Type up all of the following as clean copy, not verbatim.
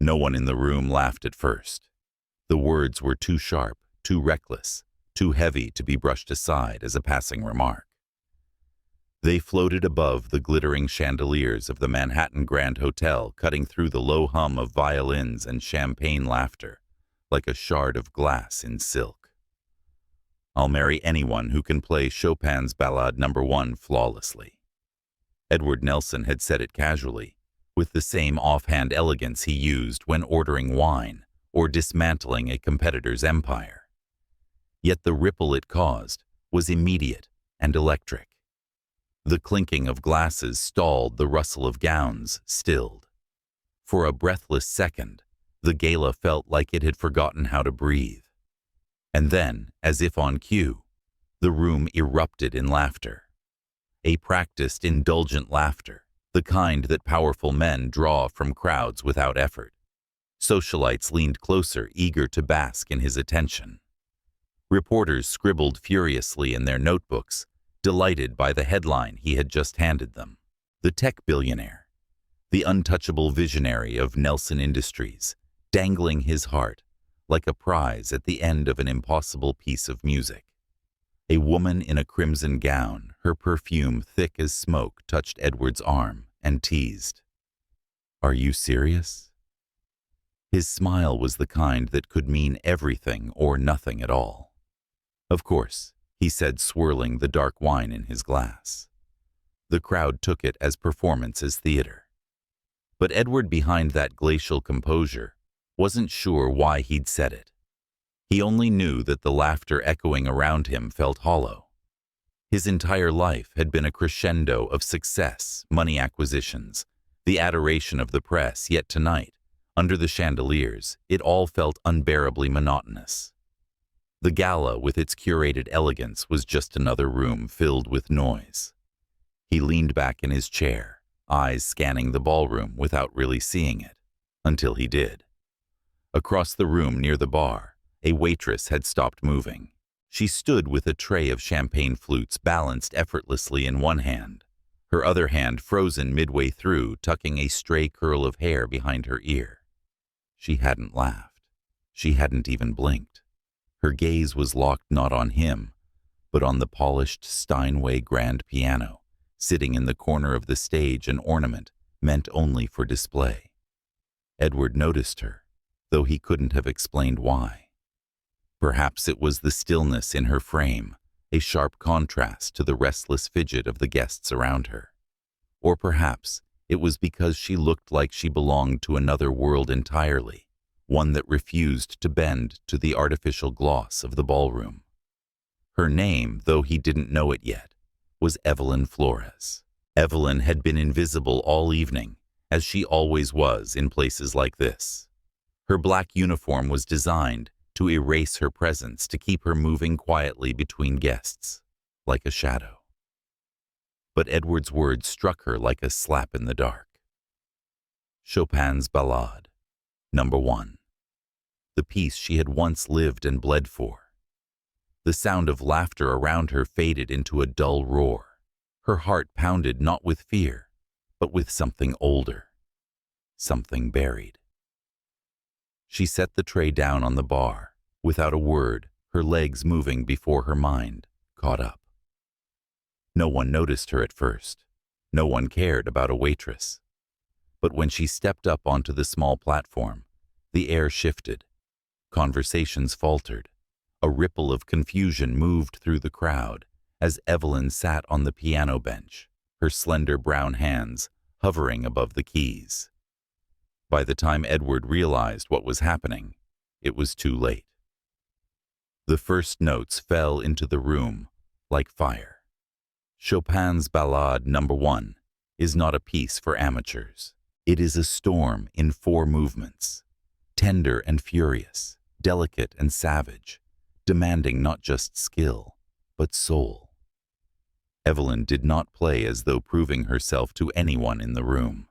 No one in the room laughed at first. The words were too sharp, too reckless, too heavy to be brushed aside as a passing remark. They floated above the glittering chandeliers of the Manhattan Grand Hotel, cutting through the low hum of violins and champagne laughter, like a shard of glass in silk. "I'll marry anyone who can play Chopin's Ballade No. 1 flawlessly." Edward Nelson had said it casually, with the same offhand elegance he used when ordering wine or dismantling a competitor's empire. Yet the ripple it caused was immediate and electric. The clinking of glasses stalled, the rustle of gowns stilled. For a breathless second, the gala felt like it had forgotten how to breathe. And then, as if on cue, the room erupted in laughter. A practiced, indulgent laughter, the kind that powerful men draw from crowds without effort. Socialites leaned closer, eager to bask in his attention. Reporters scribbled furiously in their notebooks, delighted by the headline he had just handed them. The tech billionaire, the untouchable visionary of Nelson Industries, dangling his heart like a prize at the end of an impossible piece of music. A woman in a crimson gown, her perfume thick as smoke, touched Edward's arm and teased, "Are you serious?" His smile was the kind that could mean everything or nothing at all. "Of course," he said, swirling the dark wine in his glass. The crowd took it as performance as theater. But Edward, behind that glacial composure, wasn't sure why he'd said it. He only knew that the laughter echoing around him felt hollow. His entire life had been a crescendo of success, money acquisitions, the adoration of the press, yet tonight, under the chandeliers, it all felt unbearably monotonous. The gala, with its curated elegance, was just another room filled with noise. He leaned back in his chair, eyes scanning the ballroom without really seeing it, until he did. Across the room near the bar, a waitress had stopped moving. She stood with a tray of champagne flutes balanced effortlessly in one hand, her other hand frozen midway through, tucking a stray curl of hair behind her ear. She hadn't laughed. She hadn't even blinked. Her gaze was locked not on him, but on the polished Steinway grand piano, sitting in the corner of the stage, an ornament meant only for display. Edward noticed her, though he couldn't have explained why. Perhaps it was the stillness in her frame, a sharp contrast to the restless fidget of the guests around her. Or perhaps it was because she looked like she belonged to another world entirely, one that refused to bend to the artificial gloss of the ballroom. Her name, though he didn't know it yet, was Evelyn Flores. Evelyn had been invisible all evening, as she always was in places like this. Her black uniform was designed to erase her presence, to keep her moving quietly between guests, like a shadow. But Edward's words struck her like a slap in the dark. Chopin's Ballade, No. 1. The piece she had once lived and bled for. The sound of laughter around her faded into a dull roar. Her heart pounded not with fear, but with something older, something buried. She set the tray down on the bar, without a word, her legs moving before her mind caught up. No one noticed her at first. No one cared about a waitress. But when she stepped up onto the small platform, the air shifted. Conversations faltered. A ripple of confusion moved through the crowd as Evelyn sat on the piano bench, her slender brown hands hovering above the keys. By the time Edward realized what was happening, it was too late. The first notes fell into the room like fire. Chopin's Ballade No. 1 is not a piece for amateurs. It is a storm in 4 movements, tender and furious, delicate and savage, demanding not just skill, but soul. Evelyn did not play as though proving herself to anyone in the room.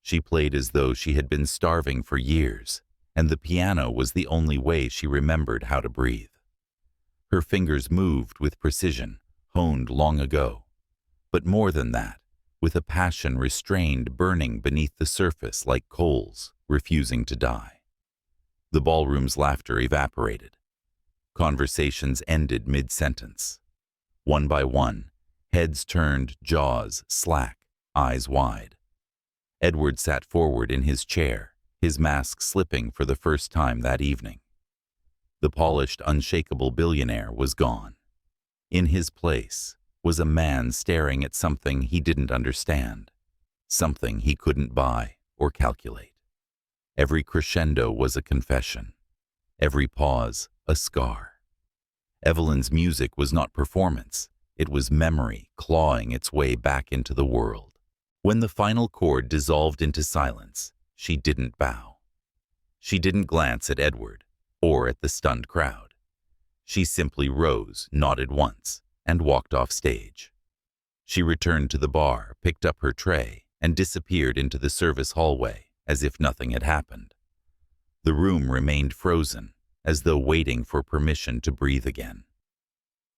She played as though she had been starving for years, and the piano was the only way she remembered how to breathe. Her fingers moved with precision, honed long ago, but more than that, with a passion restrained, burning beneath the surface like coals refusing to die. The ballroom's laughter evaporated. Conversations ended mid-sentence. One by one, heads turned, jaws slack, eyes wide. Edward sat forward in his chair, his mask slipping for the first time that evening. The polished, unshakable billionaire was gone. In his place was a man staring at something he didn't understand, something he couldn't buy or calculate. Every crescendo was a confession, every pause a scar. Evelyn's music was not performance, it was memory clawing its way back into the world. When the final chord dissolved into silence, she didn't bow. She didn't glance at Edward or at the stunned crowd. She simply rose, nodded once, and walked off stage. She returned to the bar, picked up her tray, and disappeared into the service hallway as if nothing had happened. The room remained frozen, as though waiting for permission to breathe again.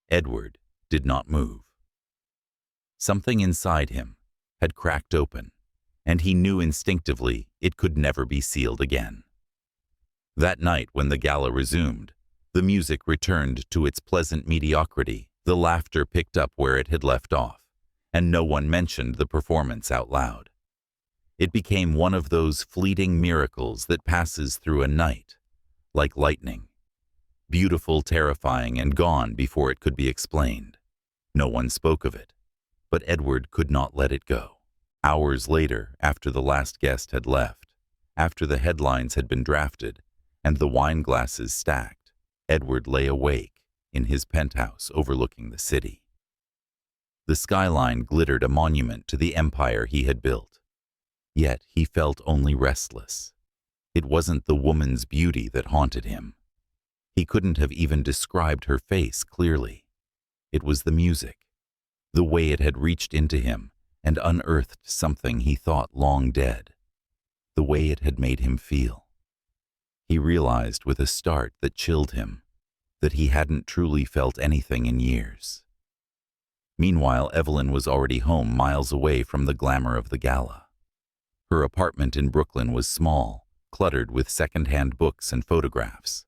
Edward did not move. Something inside him had cracked open, and he knew instinctively it could never be sealed again. That night, when the gala resumed, the music returned to its pleasant mediocrity, the laughter picked up where it had left off, and no one mentioned the performance out loud. It became one of those fleeting miracles that passes through a night, like lightning. Beautiful, terrifying, and gone before it could be explained. No one spoke of it, but Edward could not let it go. Hours later, after the last guest had left, after the headlines had been drafted, and the wine glasses stacked, Edward lay awake in his penthouse overlooking the city. The skyline glittered, a monument to the empire he had built. Yet he felt only restless. It wasn't the woman's beauty that haunted him. He couldn't have even described her face clearly. It was the music, the way it had reached into him and unearthed something he thought long dead, the way it had made him feel. He realized with a start that chilled him that he hadn't truly felt anything in years. Meanwhile, Evelyn was already home, miles away from the glamour of the gala. Her apartment in Brooklyn was small, cluttered with second-hand books and photographs.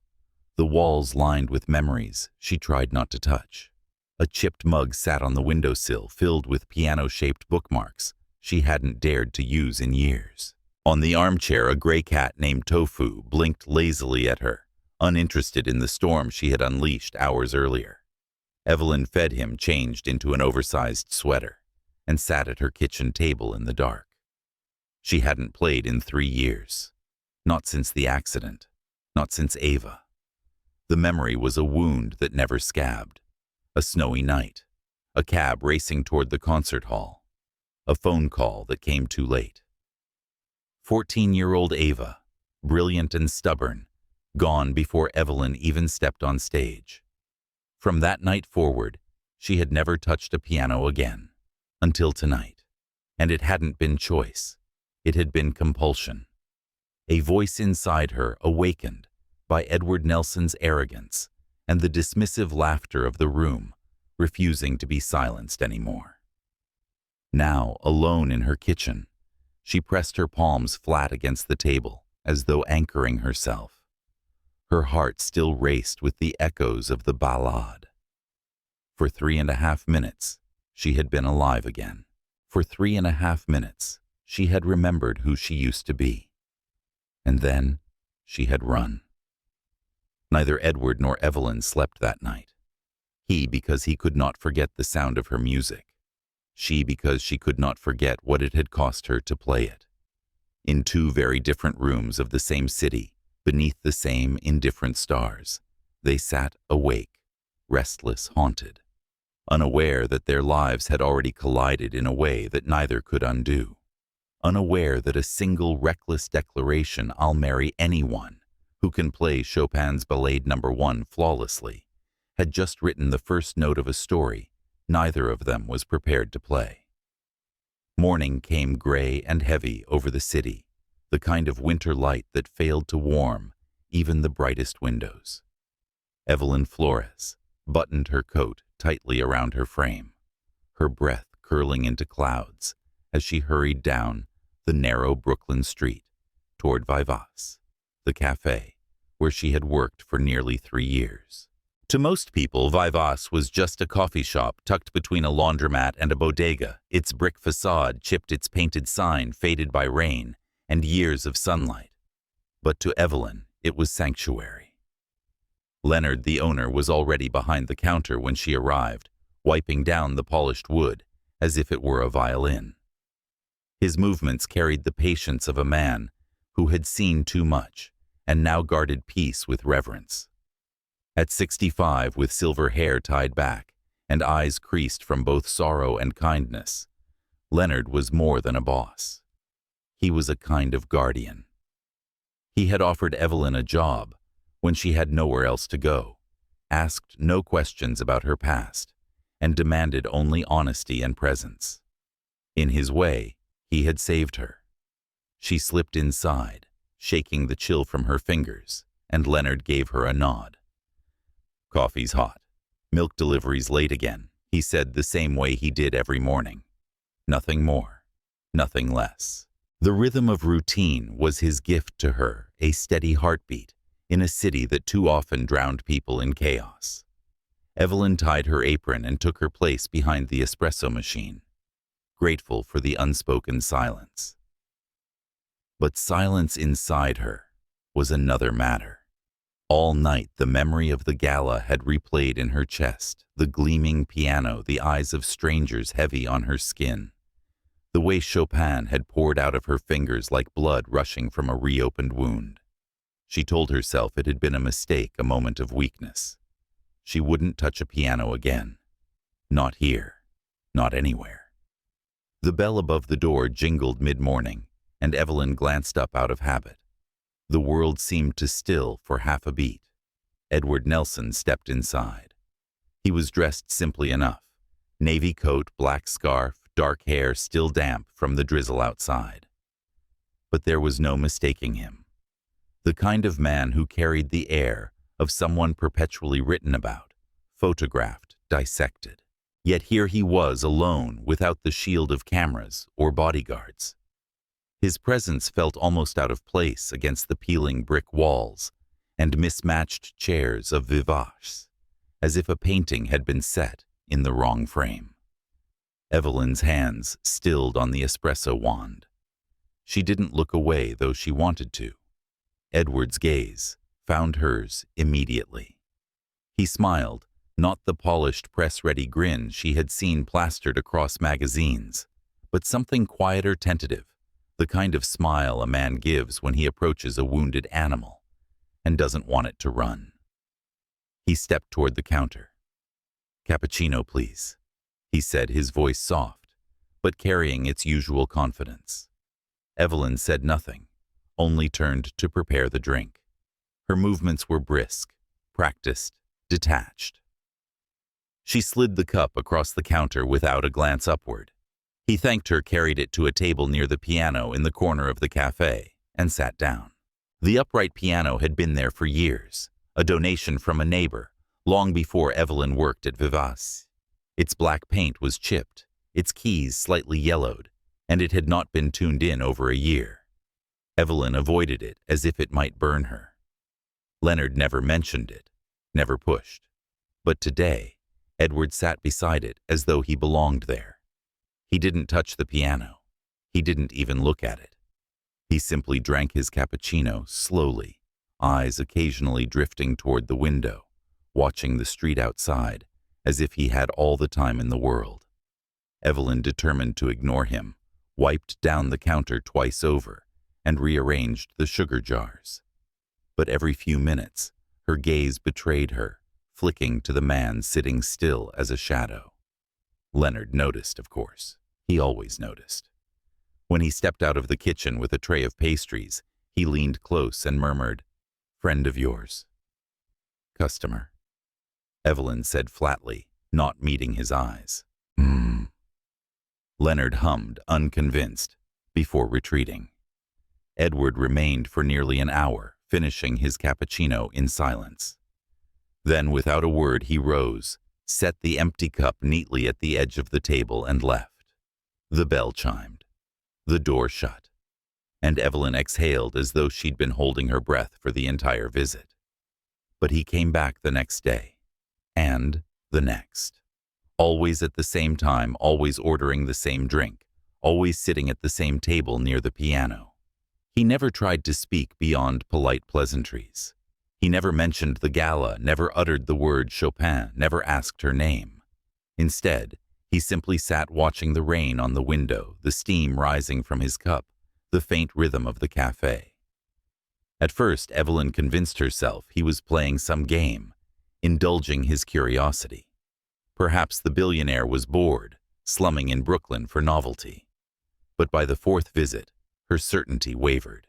The walls lined with memories she tried not to touch. A chipped mug sat on the windowsill, filled with piano-shaped bookmarks she hadn't dared to use in years. On the armchair, a gray cat named Tofu blinked lazily at her, uninterested in the storm she had unleashed hours earlier. Evelyn fed him, changed into an oversized sweater, and sat at her kitchen table in the dark. She hadn't played in 3 years. Not since the accident. Not since Ava. The memory was a wound that never scabbed. A snowy night. A cab racing toward the concert hall. A phone call that came too late. 14-year-old Ava, brilliant and stubborn, gone before Evelyn even stepped on stage. From that night forward, she had never touched a piano again, until tonight. And it hadn't been choice. It had been compulsion. A voice inside her awakened by Edward Nelson's arrogance and the dismissive laughter of the room, refusing to be silenced anymore. Now, alone in her kitchen, she pressed her palms flat against the table, as though anchoring herself. Her heart still raced with the echoes of the Ballade. For 3.5 minutes, she had been alive again. For 3.5 minutes, she had remembered who she used to be. And then, she had run. Neither Edward nor Evelyn slept that night. He because he could not forget the sound of her music. She because she could not forget what it had cost her to play it. In 2 very different rooms of the same city, beneath the same indifferent stars, they sat awake, restless, haunted, unaware that their lives had already collided in a way that neither could undo, unaware that a single reckless declaration, "I'll marry anyone who can play Chopin's Ballade No. 1 flawlessly," had just written the first note of a story neither of them was prepared to play. Morning came gray and heavy over the city, the kind of winter light that failed to warm even the brightest windows. Evelyn Flores buttoned her coat tightly around her frame, her breath curling into clouds as she hurried down the narrow Brooklyn street toward Vivace, the cafe, where she had worked for nearly 3 years. To most people, Vivace was just a coffee shop tucked between a laundromat and a bodega, its brick facade chipped, its painted sign faded by rain and years of sunlight. But to Evelyn, it was sanctuary. Leonard, the owner, was already behind the counter when she arrived, wiping down the polished wood as if it were a violin. His movements carried the patience of a man who had seen too much and now guarded peace with reverence. At 65, with silver hair tied back and eyes creased from both sorrow and kindness, Leonard was more than a boss. He was a kind of guardian. He had offered Evelyn a job when she had nowhere else to go, asked no questions about her past, and demanded only honesty and presence. In his way, he had saved her. She slipped inside, shaking the chill from her fingers, and Leonard gave her a nod. "Coffee's hot. Milk delivery's late again," he said, the same way he did every morning. Nothing more, nothing less. The rhythm of routine was his gift to her, a steady heartbeat in a city that too often drowned people in chaos. Evelyn tied her apron and took her place behind the espresso machine, grateful for the unspoken silence. But silence inside her was another matter. All night the memory of the gala had replayed in her chest, the gleaming piano, the eyes of strangers heavy on her skin, the way Chopin had poured out of her fingers like blood rushing from a reopened wound. She told herself it had been a mistake, a moment of weakness. She wouldn't touch a piano again. Not here. Not anywhere. The bell above the door jingled mid-morning, and Evelyn glanced up out of habit. The world seemed to still for half a beat. Edward Nelson stepped inside. He was dressed simply enough. Navy coat, black scarf, dark hair still damp from the drizzle outside. But there was no mistaking him. The kind of man who carried the air of someone perpetually written about, photographed, dissected. Yet here he was alone, without the shield of cameras or bodyguards. His presence felt almost out of place against the peeling brick walls and mismatched chairs of Vivace, as if a painting had been set in the wrong frame. Evelyn's hands stilled on the espresso wand. She didn't look away, though she wanted to. Edward's gaze found hers immediately. He smiled, not the polished press-ready grin she had seen plastered across magazines, but something quieter, tentative, the kind of smile a man gives when he approaches a wounded animal and doesn't want it to run. He stepped toward the counter. "Cappuccino, please," he said, his voice soft, but carrying its usual confidence. Evelyn said nothing, only turned to prepare the drink. Her movements were brisk, practiced, detached. She slid the cup across the counter without a glance upward. He thanked her, carried it to a table near the piano in the corner of the cafe, and sat down. The upright piano had been there for years, a donation from a neighbor, long before Evelyn worked at Vivace. Its black paint was chipped, its keys slightly yellowed, and it had not been tuned in over a year. Evelyn avoided it as if it might burn her. Leonard never mentioned it, never pushed. But today, Edward sat beside it as though he belonged there. He didn't touch the piano. He didn't even look at it. He simply drank his cappuccino slowly, eyes occasionally drifting toward the window, watching the street outside, as if he had all the time in the world. Evelyn, determined to ignore him, wiped down the counter twice over and rearranged the sugar jars. But every few minutes, her gaze betrayed her, flicking to the man sitting still as a shadow. Leonard noticed, of course. He always noticed. When he stepped out of the kitchen with a tray of pastries, he leaned close and murmured, "Friend of yours." "Customer," Evelyn said flatly, not meeting his eyes. Leonard hummed, unconvinced, before retreating. Edward remained for nearly an hour, finishing his cappuccino in silence. Then, without a word, he rose, set the empty cup neatly at the edge of the table, and left. The bell chimed. The door shut. and Evelyn exhaled as though she'd been holding her breath for the entire visit. But he came back the next day, and the next. Always at the same time, always ordering the same drink, always sitting at the same table near the piano. He never tried to speak beyond polite pleasantries. He never mentioned the gala, never uttered the word Chopin, never asked her name. Instead, he simply sat watching the rain on the window, the steam rising from his cup, the faint rhythm of the cafe. At first, Evelyn convinced herself he was playing some game, indulging his curiosity. Perhaps the billionaire was bored, slumming in Brooklyn for novelty. But by the fourth visit, her certainty wavered.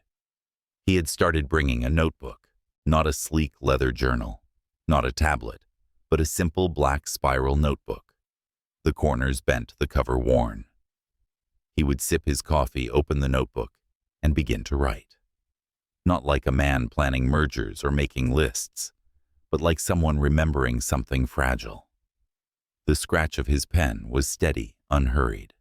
He had started bringing a notebook, not a sleek leather journal, not a tablet, but a simple black spiral notebook, the corners bent, the cover worn. He would sip his coffee, open the notebook, and begin to write. Not like a man planning mergers or making lists, but like someone remembering something fragile. The scratch of his pen was steady, unhurried.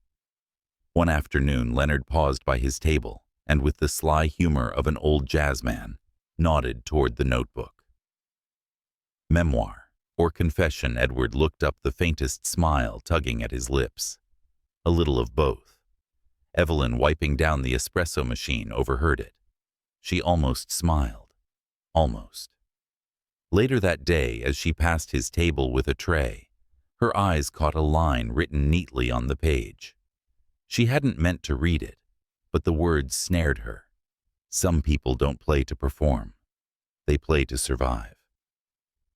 One afternoon, Leonard paused by his table and, with the sly humor of an old jazzman, nodded toward the notebook. Memoir or confession? Edward looked up, the faintest smile tugging at his lips. A little of both. Evelyn, wiping down the espresso machine, overheard it. She almost smiled. Almost. Later that day, as she passed his table with a tray, her eyes caught a line written neatly on the page. She hadn't meant to read it, but the words snared her. Some people don't play to perform. They play to survive.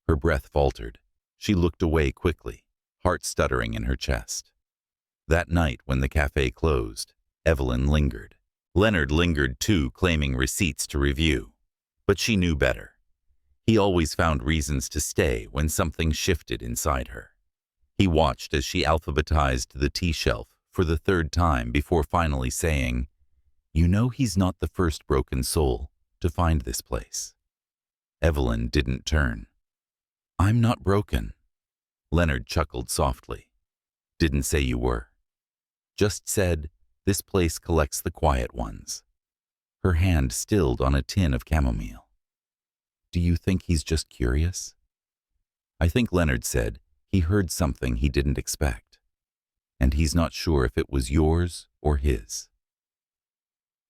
Her breath faltered. She looked away quickly, heart stuttering in her chest. That night, when the cafe closed, Evelyn lingered. Leonard lingered too, claiming receipts to review. But she knew better. He always found reasons to stay when something shifted inside her. He watched as she alphabetized the tea shelf for the third time before finally saying, "You know he's not the first broken soul to find this place." Evelyn didn't turn. "I'm not broken." Leonard chuckled softly. "Didn't say you were. Just said, this place collects the quiet ones." Her hand stilled on a tin of chamomile. "Do you think he's just curious?" "I think," Leonard said, "he heard something he didn't expect. And he's not sure if it was yours or his."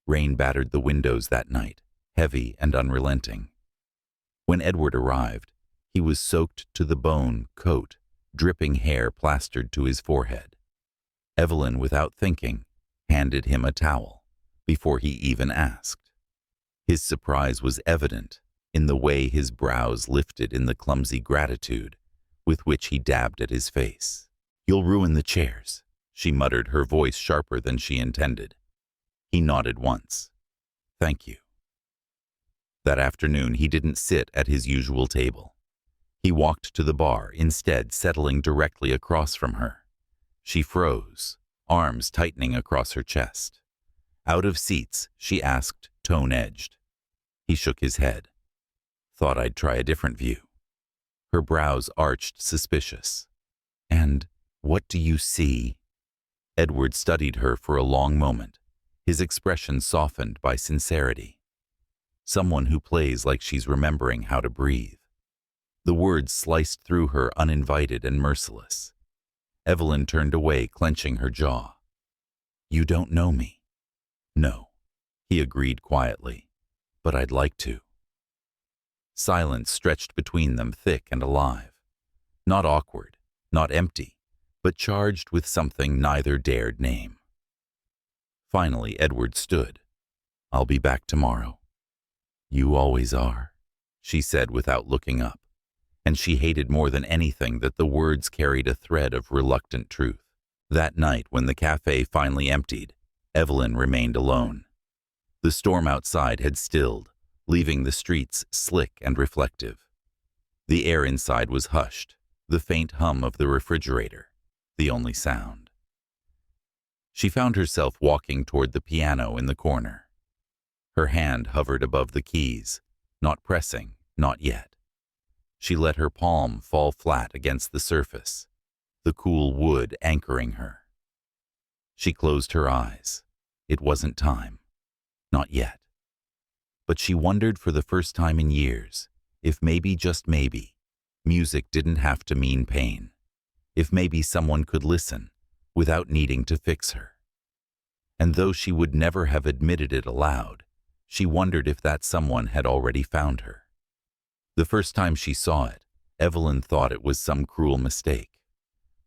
Rain battered the windows that night, heavy and unrelenting. When Edward arrived, he was soaked to the bone, coat, dripping hair plastered to his forehead. Evelyn, without thinking, handed him a towel before he even asked. His surprise was evident in the way his brows lifted, in the clumsy gratitude with which he dabbed at his face. "You'll ruin the chairs," she muttered, her voice sharper than she intended. He nodded once. "Thank you." That afternoon, he didn't sit at his usual table. He walked to the bar, instead settling directly across from her. She froze, arms tightening across her chest. Out of seats, she asked, tone-edged. He shook his head. "Thought I'd try a different view." Her brows arched, suspicious. "And what do you see?" Edward studied her for a long moment, his expression softened by sincerity. "Someone who plays like she's remembering how to breathe." The words sliced through her, uninvited and merciless. Evelyn turned away, clenching her jaw. "You don't know me." "No," he agreed quietly, "but I'd like to." Silence stretched between them, thick and alive. Not awkward, not empty, but charged with something neither dared name. Finally, Edward stood. "I'll be back tomorrow." "You always are," she said without looking up, and she hated more than anything that the words carried a thread of reluctant truth. That night, when the cafe finally emptied, Evelyn remained alone. The storm outside had stilled, leaving the streets slick and reflective. The air inside was hushed, the faint hum of the refrigerator, the only sound. She found herself walking toward the piano in the corner. Her hand hovered above the keys, not pressing, not yet. She let her palm fall flat against the surface, the cool wood anchoring her. She closed her eyes. It wasn't time. Not yet. But she wondered for the first time in years if maybe, just maybe, music didn't have to mean pain. If maybe someone could listen without needing to fix her. And though she would never have admitted it aloud, she wondered if that someone had already found her. The first time she saw it, Evelyn thought it was some cruel mistake.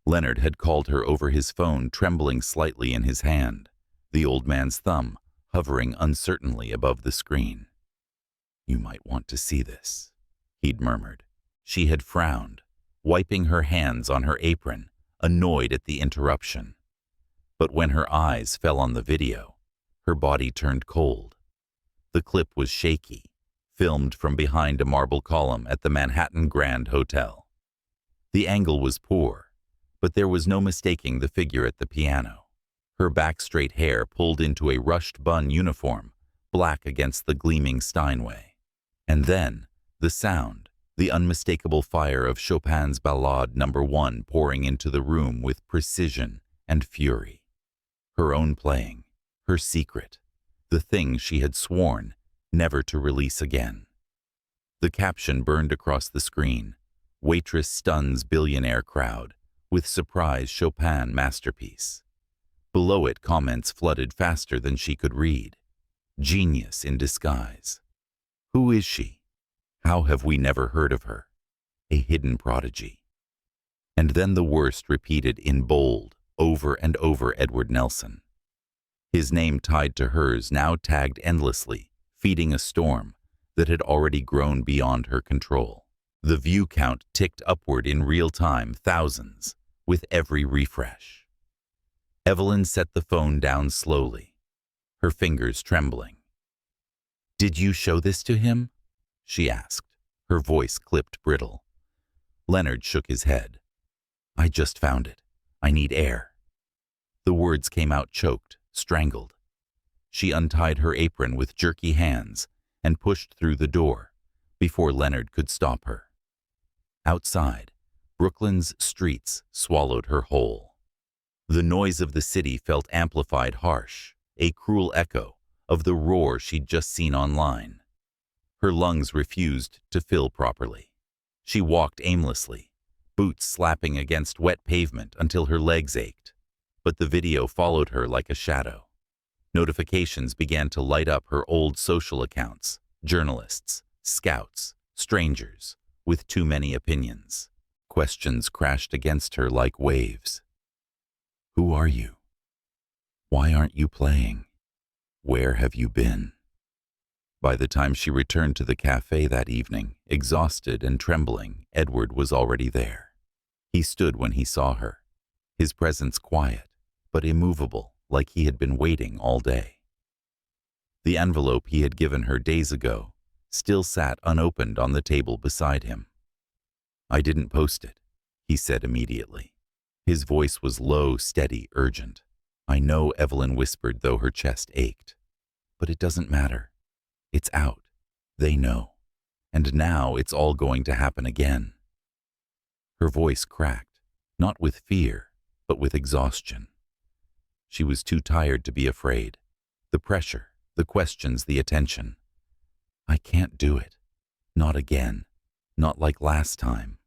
Leonard had called her over his phone, trembling slightly in his hand, the old man's thumb hovering uncertainly above the screen. "You might want to see this," he'd murmured. She had frowned, wiping her hands on her apron, annoyed at the interruption. But when her eyes fell on the video, her body turned cold. The clip was shaky, filmed from behind a marble column at the Manhattan Grand Hotel. The angle was poor, but there was no mistaking the figure at the piano. Her back-straight hair pulled into a rushed bun uniform, black against the gleaming Steinway. And then, the sound, the unmistakable fire of Chopin's Ballade No. 1 pouring into the room with precision and fury. Her own playing, her secret, the thing she had sworn never to release again. The caption burned across the screen: "Waitress stuns billionaire crowd with surprise Chopin masterpiece." Below it, comments flooded faster than she could read. "Genius in disguise. Who is she? How have we never heard of her? A hidden prodigy." And then the worst repeated in bold, over and over: Edward Nelson. His name tied to hers, now tagged endlessly, feeding a storm that had already grown beyond her control. The view count ticked upward in real time, thousands, with every refresh. Evelyn set the phone down slowly, her fingers trembling. "Did you show this to him?" she asked, her voice clipped brittle. Leonard shook his head. "I just found it. I need air." The words came out choked, strangled. She untied her apron with jerky hands and pushed through the door before Leonard could stop her. Outside, Brooklyn's streets swallowed her whole. The noise of the city felt amplified, harsh, a cruel echo of the roar she'd just seen online. Her lungs refused to fill properly. She walked aimlessly, boots slapping against wet pavement until her legs ached. But the video followed her like a shadow. Notifications began to light up her old social accounts, journalists, scouts, strangers, with too many opinions. Questions crashed against her like waves. Who are you? Why aren't you playing? Where have you been? By the time she returned to the cafe that evening, exhausted and trembling, Edward was already there. He stood when he saw her, his presence quiet, but immovable, like he had been waiting all day. The envelope he had given her days ago still sat unopened on the table beside him. "I didn't post it," he said immediately. His voice was low, steady, urgent. "I know," Evelyn whispered, though her chest ached. "But it doesn't matter. It's out. They know. And now it's all going to happen again." Her voice cracked, not with fear, but with exhaustion. She was too tired to be afraid. The pressure, the questions, the attention. "I can't do it. Not again. Not like last time."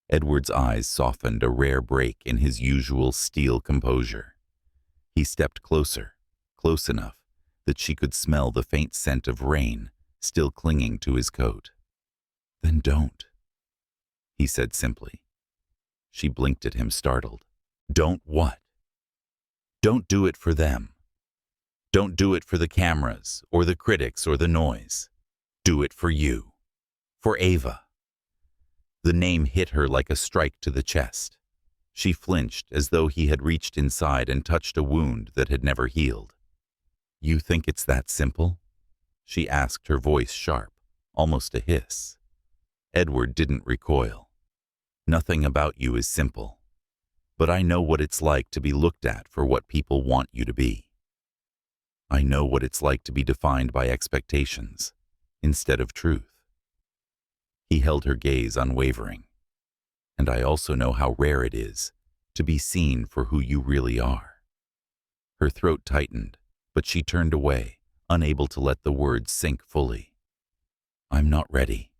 Edward's eyes softened, a rare break in his usual steel composure. He stepped closer, close enough that she could smell the faint scent of rain still clinging to his coat. "Then don't," he said simply. She blinked at him, startled. "Don't what?" "Don't do it for them. Don't do it for the cameras, or the critics, or the noise. Do it for you. For Ava." The name hit her like a strike to the chest. She flinched as though he had reached inside and touched a wound that had never healed. "You think it's that simple?" she asked, her voice sharp, almost a hiss. Edward didn't recoil. "Nothing about you is simple. But I know what it's like to be looked at for what people want you to be. I know what it's like to be defined by expectations instead of truth." He held her gaze unwavering. "And I also know how rare it is to be seen for who you really are." Her throat tightened, but she turned away, unable to let the words sink fully. "I'm not ready."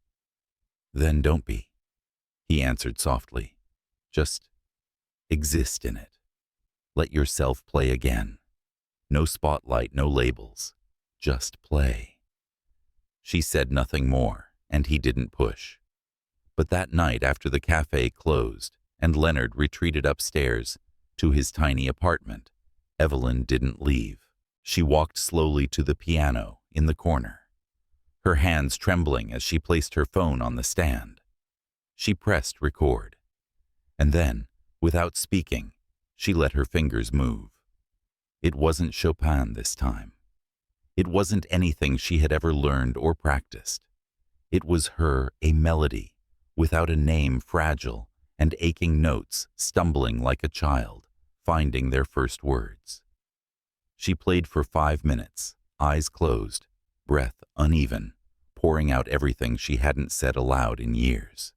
"Then don't be," he answered softly. "Just exist in it. Let yourself play again. No spotlight, no labels. Just play." She said nothing more, and he didn't push. But that night, after the cafe closed and Leonard retreated upstairs to his tiny apartment, Evelyn didn't leave. She walked slowly to the piano in the corner, her hands trembling as she placed her phone on the stand. She pressed record, and then, without speaking, she let her fingers move. It wasn't Chopin this time. It wasn't anything she had ever learned or practiced. It was her, a melody, without a name, fragile and aching notes, stumbling like a child, finding their first words. She played for 5 minutes, eyes closed, breath uneven, pouring out everything she hadn't said aloud in years.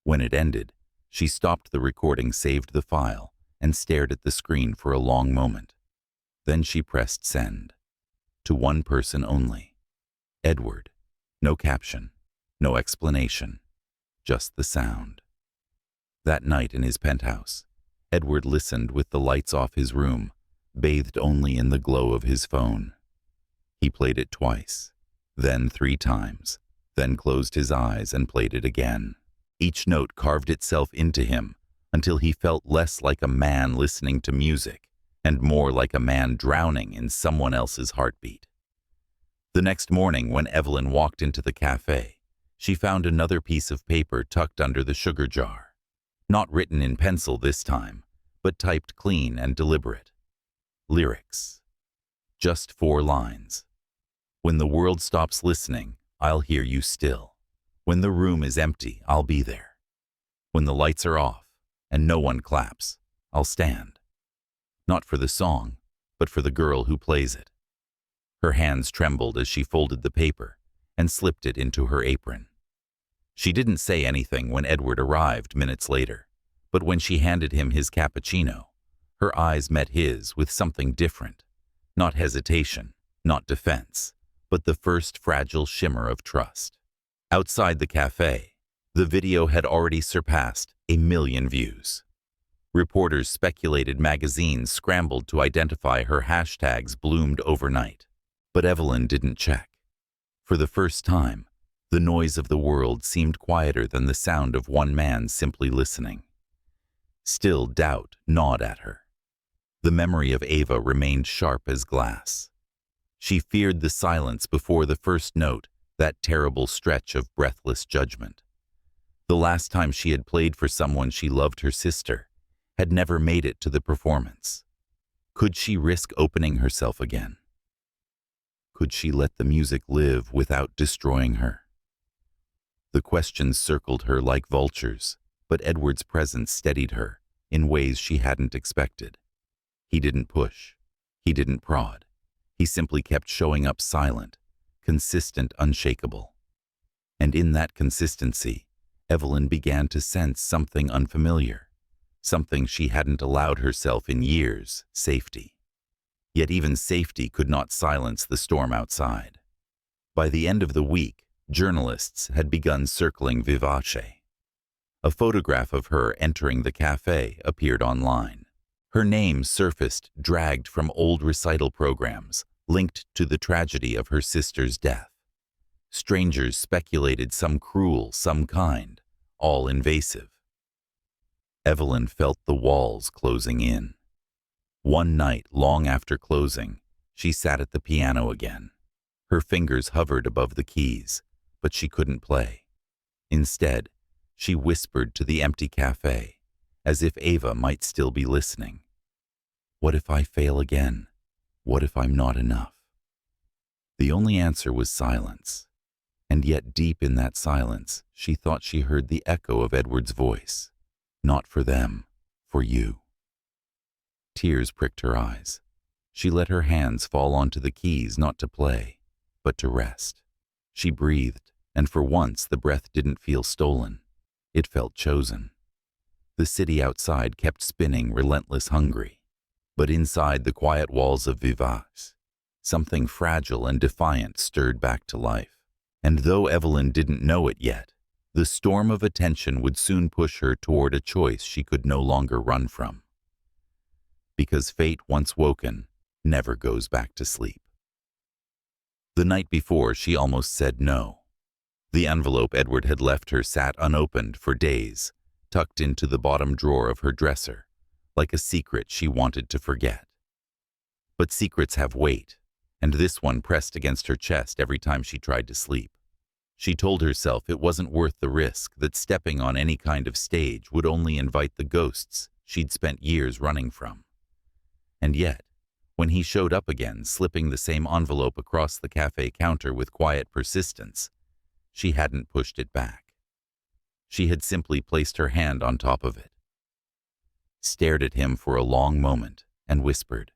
When it ended, she stopped the recording, saved the file, and stared at the screen for a long moment. Then she pressed send. To one person only. Edward. No caption, no explanation, just the sound. That night in his penthouse, Edward listened with the lights off his room, bathed only in the glow of his phone. He played it twice, then 3 times, then closed his eyes and played it again. Each note carved itself into him until he felt less like a man listening to music and more like a man drowning in someone else's heartbeat. The next morning, when Evelyn walked into the cafe, she found another piece of paper tucked under the sugar jar. Not written in pencil this time, but typed clean and deliberate. Lyrics. Just 4 lines. When the world stops listening, I'll hear you still. When the room is empty, I'll be there. When the lights are off and no one claps, I'll stand. Not for the song, but for the girl who plays it. Her hands trembled as she folded the paper and slipped it into her apron. She didn't say anything when Edward arrived minutes later, but when she handed him his cappuccino, her eyes met his with something different. Not hesitation, not defense, but the first fragile shimmer of trust. Outside the cafe, the video had already surpassed 1 million views. Reporters speculated, magazines scrambled to identify her, hashtags bloomed overnight. But Evelyn didn't check. For the first time, the noise of the world seemed quieter than the sound of one man simply listening. Still, doubt gnawed at her. The memory of Ava remained sharp as glass. She feared the silence before the first note, that terrible stretch of breathless judgment. The last time she had played for someone she loved, her sister, had never made it to the performance. Could she risk opening herself again? Could she let the music live without destroying her? The questions circled her like vultures, but Edward's presence steadied her in ways she hadn't expected. He didn't push. He didn't prod. He simply kept showing up, silent, consistent, unshakable. And in that consistency, Evelyn began to sense something unfamiliar, something she hadn't allowed herself in years: safety. Yet even safety could not silence the storm outside. By the end of the week, journalists had begun circling Vivace. A photograph of her entering the cafe appeared online. Her name surfaced, dragged from old recital programs, linked to the tragedy of her sister's death. Strangers speculated, some cruel, some kind, all invasive. Evelyn felt the walls closing in. One night, long after closing, she sat at the piano again. Her fingers hovered above the keys, but she couldn't play. Instead, she whispered to the empty cafe, as if Ava might still be listening. What if I fail again? What if I'm not enough? The only answer was silence. And yet deep in that silence, she thought she heard the echo of Edward's voice. Not for them, for you. Tears pricked her eyes. She let her hands fall onto the keys, not to play, but to rest. She breathed, and for once the breath didn't feel stolen. It felt chosen. The city outside kept spinning, relentless, hungry. But inside the quiet walls of Vivace, Something fragile and defiant stirred back to life. And though Evelyn didn't know it yet, the storm of attention would soon push her toward a choice she could no longer run from. Because fate, once woken, never goes back to sleep. The night before, she almost said no. The envelope Edward had left her sat unopened for days, tucked into the bottom drawer of her dresser, like a secret she wanted to forget. But secrets have weight, and this one pressed against her chest every time she tried to sleep. She told herself it wasn't worth the risk, that stepping on any kind of stage would only invite the ghosts she'd spent years running from. And yet, when he showed up again, slipping the same envelope across the cafe counter with quiet persistence, she hadn't pushed it back. She had simply placed her hand on top of it, stared at him for a long moment, and whispered,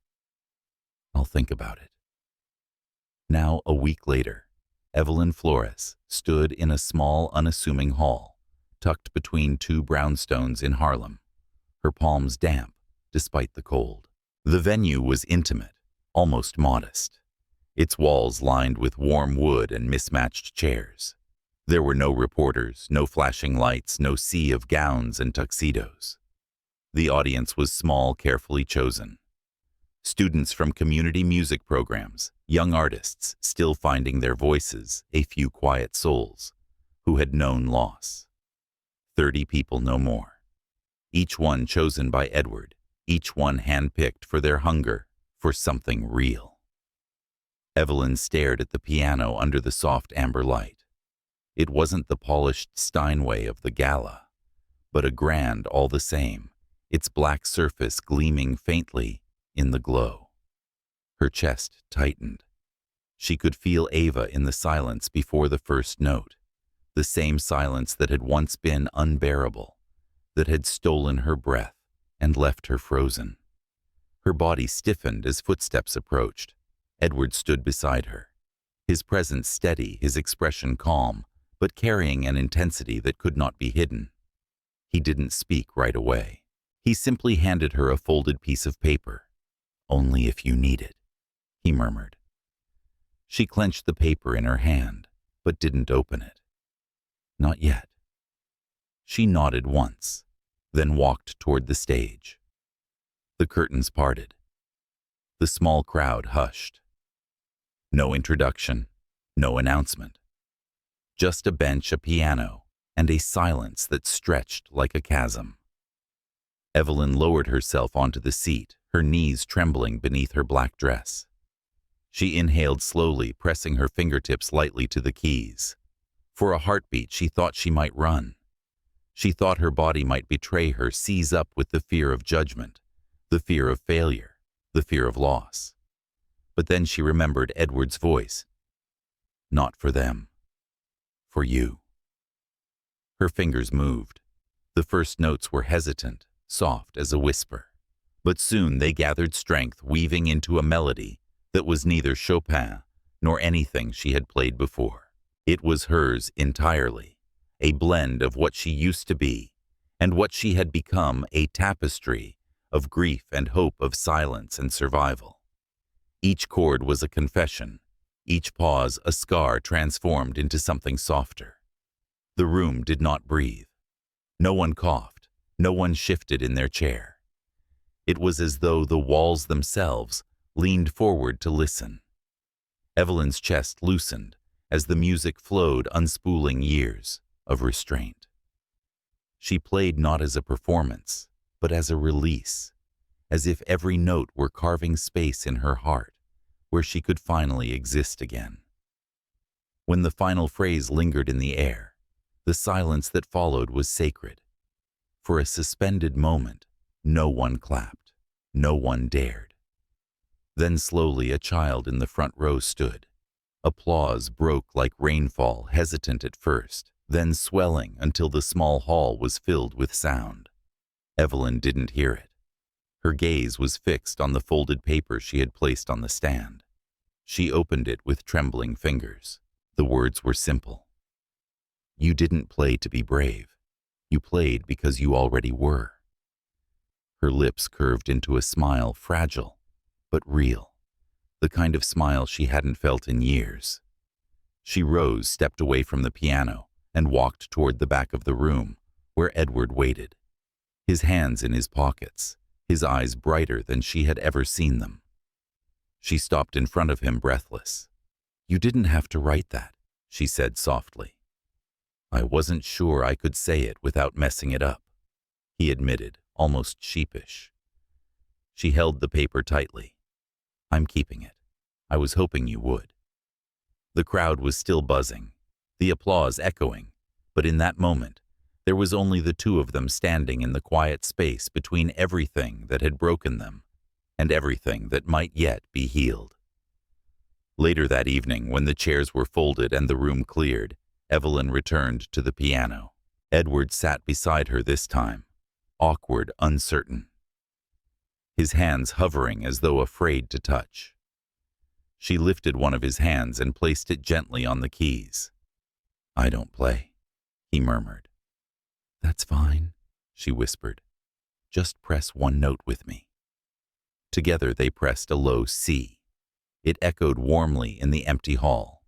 "I'll think about it." Now, a week later, Evelyn Flores stood in a small, unassuming hall, tucked between two brownstones in Harlem, her palms damp despite the cold. The venue was intimate, almost modest, its walls lined with warm wood and mismatched chairs. There were no reporters, no flashing lights, no sea of gowns and tuxedos. The audience was small, carefully chosen. Students from community music programs, young artists still finding their voices, a few quiet souls who had known loss. 30 people, no more. Each one chosen by Edward, each one handpicked for their hunger for something real. Evelyn stared at the piano under the soft amber light. It wasn't the polished Steinway of the gala, but a grand all the same, its black surface gleaming faintly in the glow. Her chest tightened. She could feel Ava in the silence before the first note, the same silence that had once been unbearable, that had stolen her breath and left her frozen. Her body stiffened as footsteps approached. Edward stood beside her, his presence steady, his expression calm, but carrying an intensity that could not be hidden. He didn't speak right away. He simply handed her a folded piece of paper. "Only if you need it," he murmured. She clenched the paper in her hand, but didn't open it. Not yet. She nodded once, then walked toward the stage. The curtains parted. The small crowd hushed. No introduction, no announcement. Just a bench, a piano, and a silence that stretched like a chasm. Evelyn lowered herself onto the seat, her knees trembling beneath her black dress. She inhaled slowly, pressing her fingertips lightly to the keys. For a heartbeat, she thought she might run. She thought her body might betray her, seize up with the fear of judgment, the fear of failure, the fear of loss. But then she remembered Edward's voice. "Not for them. For you." Her fingers moved. The first notes were hesitant, soft as a whisper. But soon they gathered strength, weaving into a melody that was neither Chopin nor anything she had played before. It was hers entirely, a blend of what she used to be and what she had become, a tapestry of grief and hope, of silence and survival. Each chord was a confession, each pause a scar transformed into something softer. The room did not breathe. No one coughed, no one shifted in their chair. It was as though the walls themselves leaned forward to listen. Evelyn's chest loosened as the music flowed, unspooling years of restraint. She played not as a performance, but as a release, as if every note were carving space in her heart where she could finally exist again. When the final phrase lingered in the air, the silence that followed was sacred. For a suspended moment, no one clapped, no one dared. Then slowly a child in the front row stood. Applause broke like rainfall, hesitant at first, then swelling until the small hall was filled with sound. Evelyn didn't hear it. Her gaze was fixed on the folded paper she had placed on the stand. She opened it with trembling fingers. The words were simple. "You didn't play to be brave. You played because you already were." Her lips curved into a smile, fragile but real. the kind of smile she hadn't felt in years. She rose, stepped away from the piano, and walked toward the back of the room, where Edward waited, his hands in his pockets, his eyes brighter than she had ever seen them. She stopped in front of him, breathless. "You didn't have to write that," she said softly. "I wasn't sure I could say it without messing it up," he admitted, almost sheepish. She held the paper tightly. "I'm keeping it. I was hoping you would." The crowd was still buzzing, the applause echoing, but in that moment, there was only the two of them standing in the quiet space between everything that had broken them and everything that might yet be healed. Later that evening, when the chairs were folded and the room cleared, Evelyn returned to the piano. Edward sat beside her this time, awkward, uncertain, his hands hovering as though afraid to touch. She lifted one of his hands and placed it gently on the keys. "I don't play," he murmured. "That's fine," she whispered. "Just press one note with me." Together they pressed a low C. It echoed warmly in the empty hall.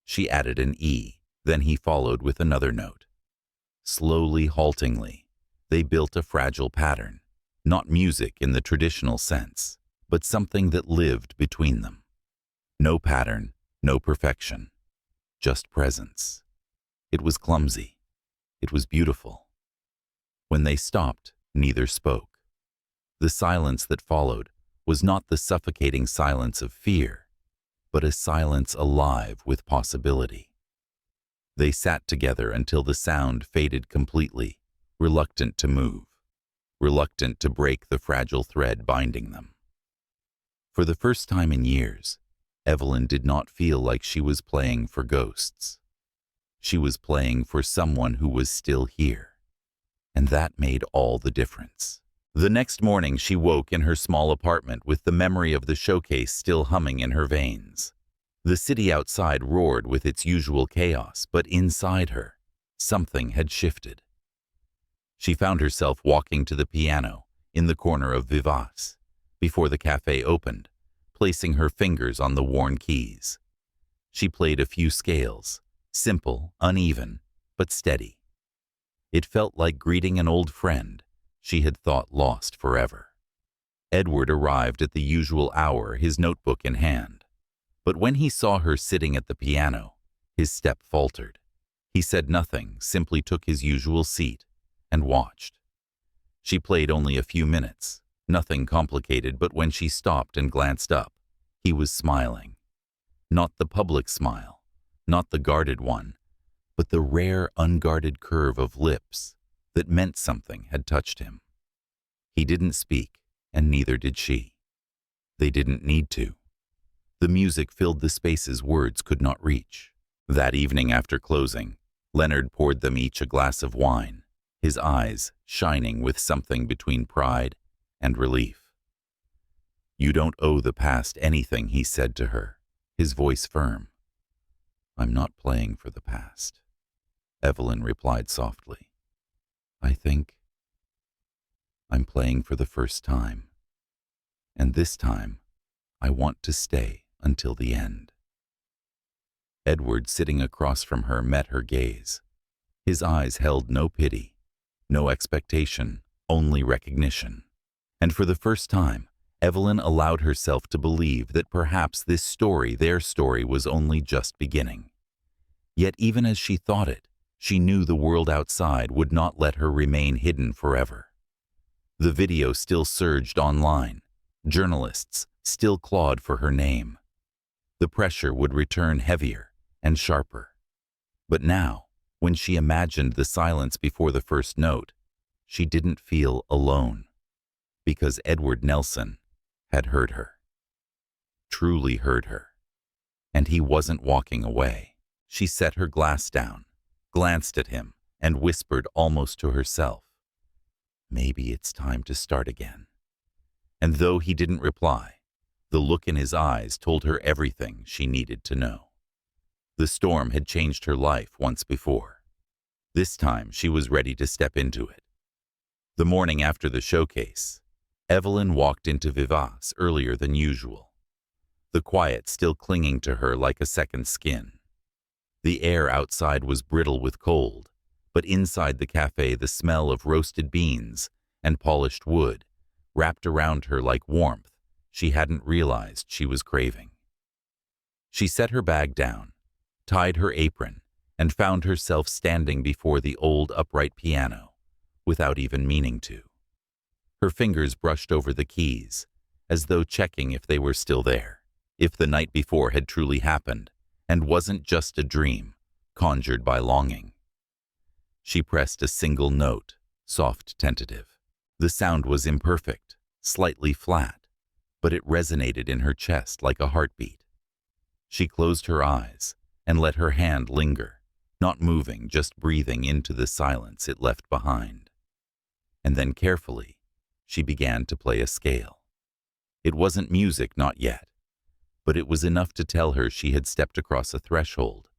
She added an E, then he followed with another note. Slowly, haltingly, they built a fragile pattern, not music in the traditional sense, but something that lived between them. No pattern, no perfection, just presence. It was clumsy. It was beautiful. When they stopped, neither spoke. The silence that followed was not the suffocating silence of fear, but a silence alive with possibility. They sat together until the sound faded completely, reluctant to move, reluctant to break the fragile thread binding them. For the first time in years, Evelyn did not feel like she was playing for ghosts. She was playing for someone who was still here, and that made all the difference. The next morning she woke in her small apartment with the memory of the showcase still humming in her veins. The city outside roared with its usual chaos, but inside her, something had shifted. She found herself walking to the piano in the corner of Vivace, before the cafe opened, placing her fingers on the worn keys. She played a few scales, simple, uneven, but steady. It felt like greeting an old friend she had thought lost forever. Edward arrived at the usual hour, his notebook in hand. But when he saw her sitting at the piano, his step faltered. He said nothing, simply took his usual seat and watched. She played only a few minutes, nothing complicated, but when she stopped and glanced up, he was smiling. Not the public smile, not the guarded one, but the rare, unguarded curve of lips that meant something had touched him. He didn't speak, and neither did she. They didn't need to. The music filled the spaces words could not reach. That evening after closing, Leonard poured them each a glass of wine, his eyes shining with something between pride and relief. "You don't owe the past anything," he said to her, his voice firm. "I'm not playing for the past," Evelyn replied softly. "I think I'm playing for the first time. And this time, I want to stay until the end." Edward, sitting across from her, met her gaze. His eyes held no pity, no expectation, only recognition. And for the first time, Evelyn allowed herself to believe that perhaps this story, their story, was only just beginning. Yet even as she thought it, she knew the world outside would not let her remain hidden forever. The video still surged online. Journalists still clawed for her name. The pressure would return heavier and sharper. But now, when she imagined the silence before the first note, she didn't feel alone, because Edward Nelson had heard her. Truly heard her. And he wasn't walking away. She set her glass down, glanced at him, and whispered almost to herself, "Maybe it's time to start again." And though he didn't reply, the look in his eyes told her everything she needed to know. The storm had changed her life once before. This time she was ready to step into it. The morning after the showcase, Evelyn walked into Vivace earlier than usual. the quiet still clinging to her like a second skin. The air outside was brittle with cold, but inside the cafe the smell of roasted beans and polished wood wrapped around her like warmth she hadn't realized she was craving. She set her bag down, tied her apron, and found herself standing before the old upright piano, without even meaning to. Her fingers brushed over the keys, as though checking if they were still there, if the night before had truly happened, and wasn't just a dream, conjured by longing. She pressed a single note, soft, tentative. The sound was imperfect, slightly flat, but it resonated in her chest like a heartbeat. She closed her eyes and let her hand linger, not moving, just breathing into the silence it left behind. And then carefully, she began to play a scale. It wasn't music, not yet, but it was enough to tell her she had stepped across a threshold,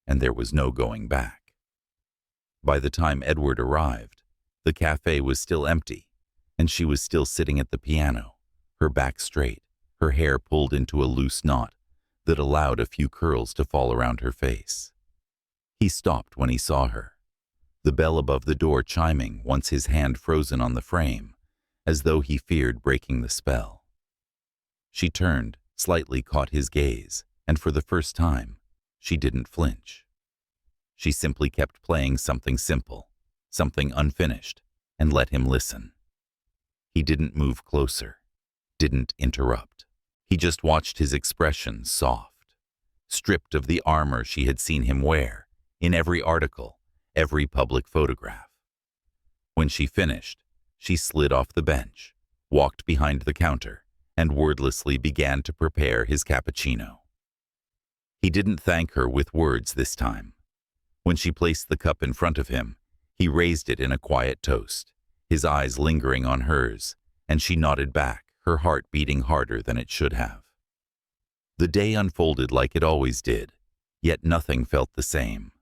and there was no going back. By the time Edward arrived, the cafe was still empty, and she was still sitting at the piano, her back straight, her hair pulled into a loose knot that allowed a few curls to fall around her face. He stopped when he saw her, the bell above the door chiming once his hand frozen on the frame, as though he feared breaking the spell. She turned, slightly caught his gaze, and for the first time, she didn't flinch. She simply kept playing something simple, something unfinished, and let him listen. He didn't move closer, didn't interrupt. He just watched his expression soft, stripped of the armor she had seen him wear in every article, every public photograph. When she finished, she slid off the bench, walked behind the counter, and wordlessly began to prepare his cappuccino. He didn't thank her with words this time. When she placed the cup in front of him, he raised it in a quiet toast, his eyes lingering on hers, and she nodded back, her heart beating harder than it should have. The day unfolded like it always did, yet nothing felt the same.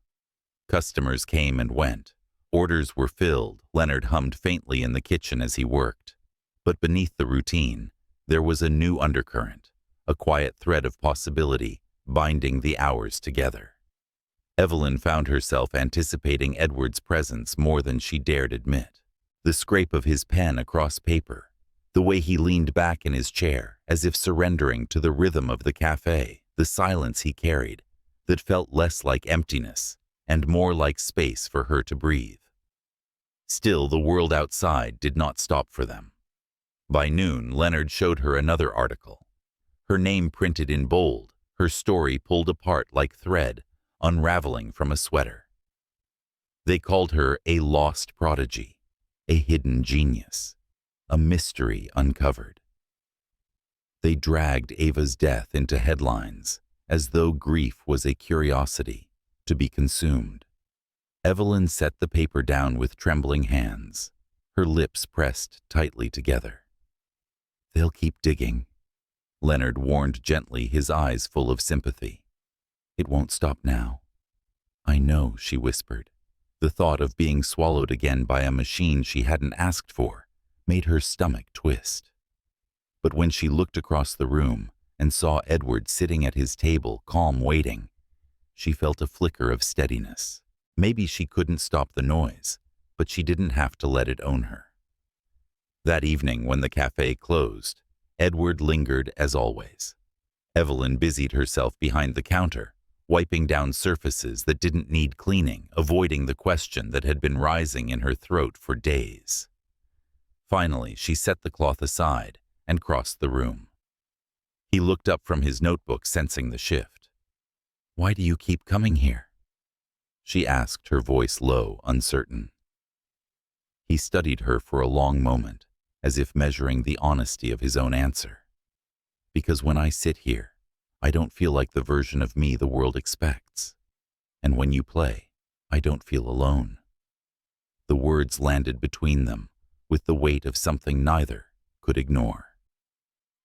Customers came and went. Orders were filled. Leonard hummed faintly in the kitchen as he worked. But beneath the routine, there was a new undercurrent, a quiet thread of possibility binding the hours together. Evelyn found herself anticipating Edward's presence more than she dared admit. The scrape of his pen across paper, the way he leaned back in his chair as if surrendering to the rhythm of the cafe, the silence he carried that felt less like emptiness and more like space for her to breathe. Still, the world outside did not stop for them. By noon, Leonard showed her another article. Her name printed in bold, her story pulled apart like thread unraveling from a sweater. They called her a lost prodigy, a hidden genius, a mystery uncovered. They dragged Ava's death into headlines as though grief was a curiosity to be consumed. Evelyn set the paper down with trembling hands, her lips pressed tightly together. "They'll keep digging," Leonard warned gently, his eyes full of sympathy. "It won't stop now." "I know," she whispered. The thought of being swallowed again by a machine she hadn't asked for made her stomach twist. But when she looked across the room and saw Edward sitting at his table, calm, waiting, she felt a flicker of steadiness. Maybe she couldn't stop the noise, but she didn't have to let it own her. That evening, when the cafe closed, Edward lingered as always. Evelyn busied herself behind the counter, wiping down surfaces that didn't need cleaning, avoiding the question that had been rising in her throat for days. Finally, she set the cloth aside and crossed the room. He looked up from his notebook, sensing the shift. "Why do you keep coming here?" she asked, her voice low, uncertain. He studied her for a long moment, as if measuring the honesty of his own answer. "Because when I sit here, I don't feel like the version of me the world expects. And when you play, I don't feel alone." The words landed between them, with the weight of something neither could ignore.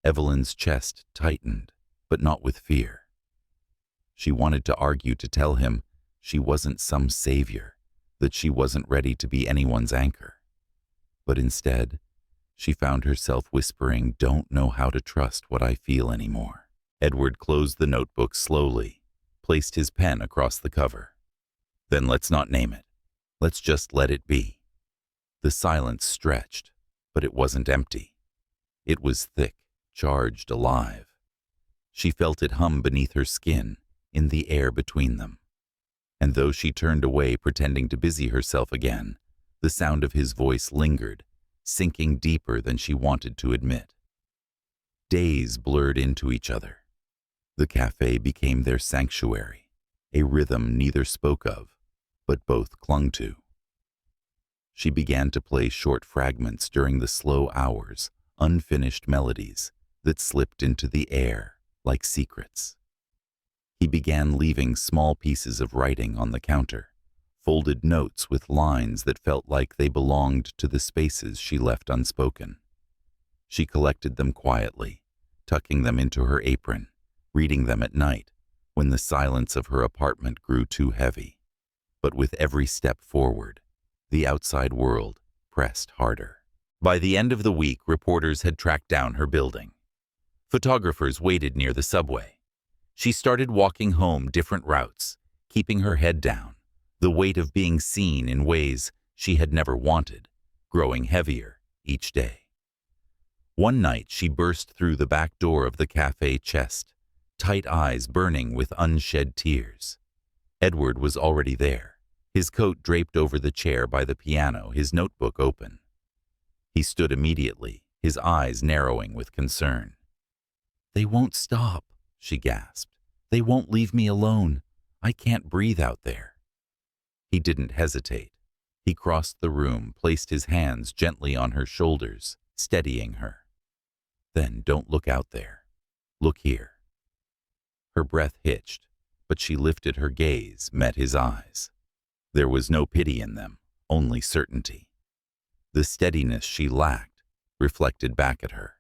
Evelyn's chest tightened, but not with fear. She wanted to argue, to tell him she wasn't some savior, that she wasn't ready to be anyone's anchor. But instead, she found herself whispering, "Don't know how to trust what I feel anymore." Edward closed the notebook slowly, placed his pen across the cover. Then let's not name it. Let's just let it be. The silence stretched, but it wasn't empty. It was thick, charged, alive. She felt it hum beneath her skin, in the air between them. And though she turned away pretending to busy herself again, the sound of his voice lingered, sinking deeper than she wanted to admit. Days blurred into each other. The cafe became their sanctuary, a rhythm neither spoke of, but both clung to. She began to play short fragments during the slow hours, unfinished melodies that slipped into the air like secrets. He began leaving small pieces of writing on the counter, folded notes with lines that felt like they belonged to the spaces she left unspoken. She collected them quietly, tucking them into her apron, reading them at night when the silence of her apartment grew too heavy. But with every step forward, the outside world pressed harder. By the end of the week, reporters had tracked down her building. Photographers waited near the subway. She started walking home different routes, keeping her head down, the weight of being seen in ways she had never wanted, growing heavier each day. One night she burst through the back door of the cafe chest, tight eyes burning with unshed tears. Edward was already there, his coat draped over the chair by the piano, his notebook open. He stood immediately, his eyes narrowing with concern. "They won't stop," she gasped. "They won't leave me alone. I can't breathe out there." He didn't hesitate. He crossed the room, placed his hands gently on her shoulders, steadying her. "Then don't look out there. Look here." Her breath hitched, but she lifted her gaze, met his eyes. There was no pity in them, only certainty. The steadiness she lacked reflected back at her.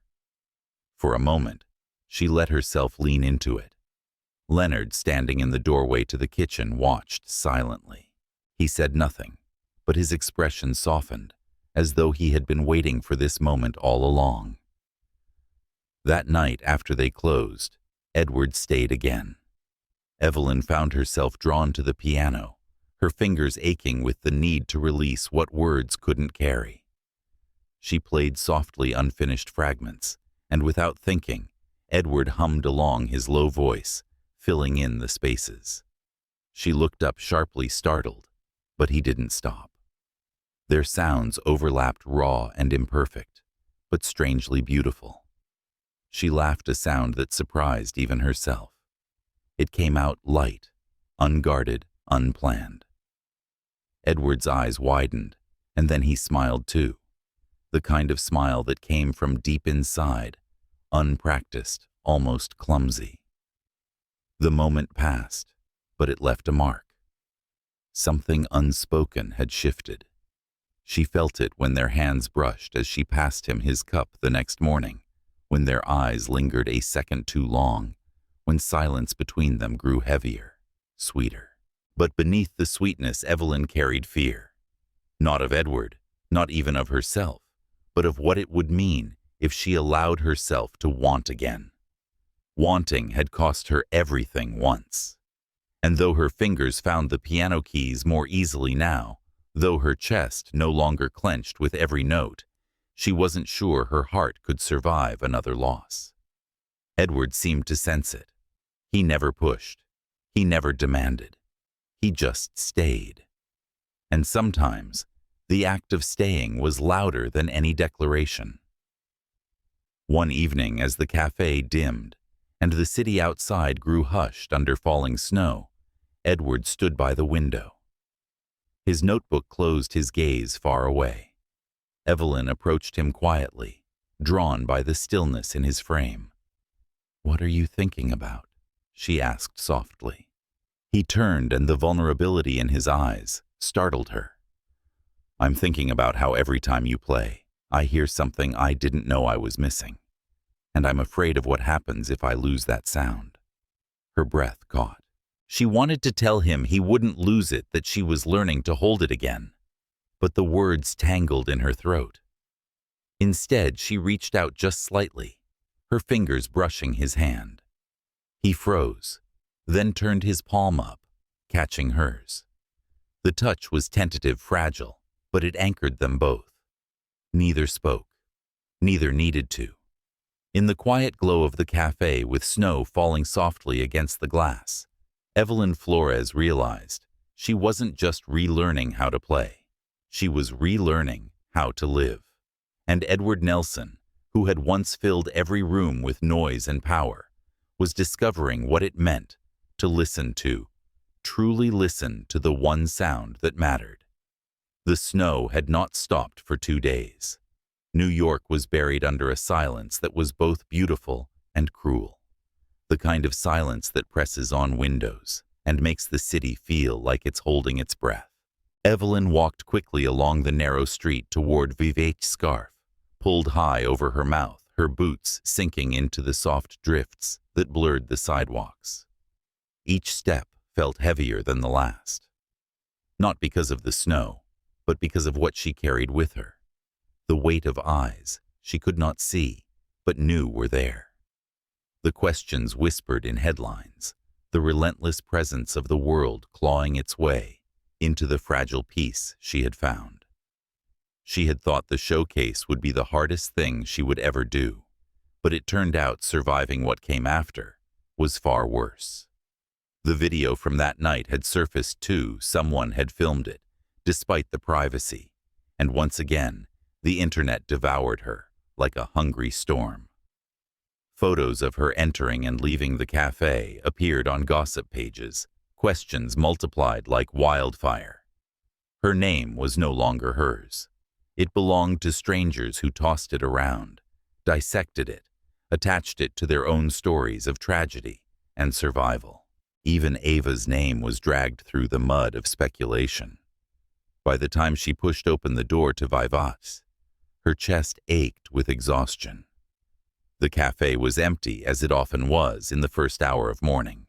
For a moment, she let herself lean into it. Leonard, standing in the doorway to the kitchen, watched silently. He said nothing, but his expression softened, as though he had been waiting for this moment all along. That night, after they closed, Edward stayed again. Evelyn found herself drawn to the piano, her fingers aching with the need to release what words couldn't carry. She played softly unfinished fragments, and without thinking, Edward hummed along, his low voice, filling in the spaces. She looked up sharply, startled, but he didn't stop. Their sounds overlapped, raw and imperfect, but strangely beautiful. She laughed, a sound that surprised even herself. It came out light, unguarded, unplanned. Edward's eyes widened, and then he smiled too, the kind of smile that came from deep inside, unpracticed, almost clumsy. The moment passed, but it left a mark. Something unspoken had shifted. She felt it when their hands brushed as she passed him his cup the next morning, when their eyes lingered a second too long, when silence between them grew heavier, sweeter. But beneath the sweetness, Evelyn carried fear. Not of Edward, not even of herself, but of what it would mean if she allowed herself to want again. Wanting had cost her everything once. And though her fingers found the piano keys more easily now, though her chest no longer clenched with every note, she wasn't sure her heart could survive another loss. Edward seemed to sense it. He never pushed. He never demanded. He just stayed. And sometimes, the act of staying was louder than any declaration. One evening, as the cafe dimmed, and the city outside grew hushed under falling snow, Edward stood by the window. His notebook closed, his gaze far away. Evelyn approached him quietly, drawn by the stillness in his frame. "What are you thinking about?" she asked softly. He turned, and the vulnerability in his eyes startled her. "I'm thinking about how every time you play, I hear something I didn't know I was missing. And I'm afraid of what happens if I lose that sound." Her breath caught. She wanted to tell him he wouldn't lose it, that she was learning to hold it again. But the words tangled in her throat. Instead, she reached out just slightly, her fingers brushing his hand. He froze, then turned his palm up, catching hers. The touch was tentative, fragile, but it anchored them both. Neither spoke. Neither needed to. In the quiet glow of the cafe, with snow falling softly against the glass, Evelyn Flores realized she wasn't just relearning how to play. She was relearning how to live. And Edward Nelson, who had once filled every room with noise and power, was discovering what it meant to listen to, truly listen to the one sound that mattered. The snow had not stopped for 2 days. New York was buried under a silence that was both beautiful and cruel. The kind of silence that presses on windows and makes the city feel like it's holding its breath. Evelyn walked quickly along the narrow street toward Vivate's scarf, pulled high over her mouth, her boots sinking into the soft drifts that blurred the sidewalks. Each step felt heavier than the last. Not because of the snow, but because of what she carried with her. The weight of eyes she could not see, but knew were there. The questions whispered in headlines, the relentless presence of the world clawing its way into the fragile peace she had found. She had thought the showcase would be the hardest thing she would ever do, but it turned out surviving what came after was far worse. The video from that night had surfaced too. Someone had filmed it, despite the privacy, and once again, the internet devoured her like a hungry storm. Photos of her entering and leaving the cafe appeared on gossip pages, questions multiplied like wildfire. Her name was no longer hers. It belonged to strangers who tossed it around, dissected it, attached it to their own stories of tragedy and survival. Even Ava's name was dragged through the mud of speculation. By the time she pushed open the door to Vivate's, her chest ached with exhaustion. The cafe was empty, as it often was in the first hour of morning.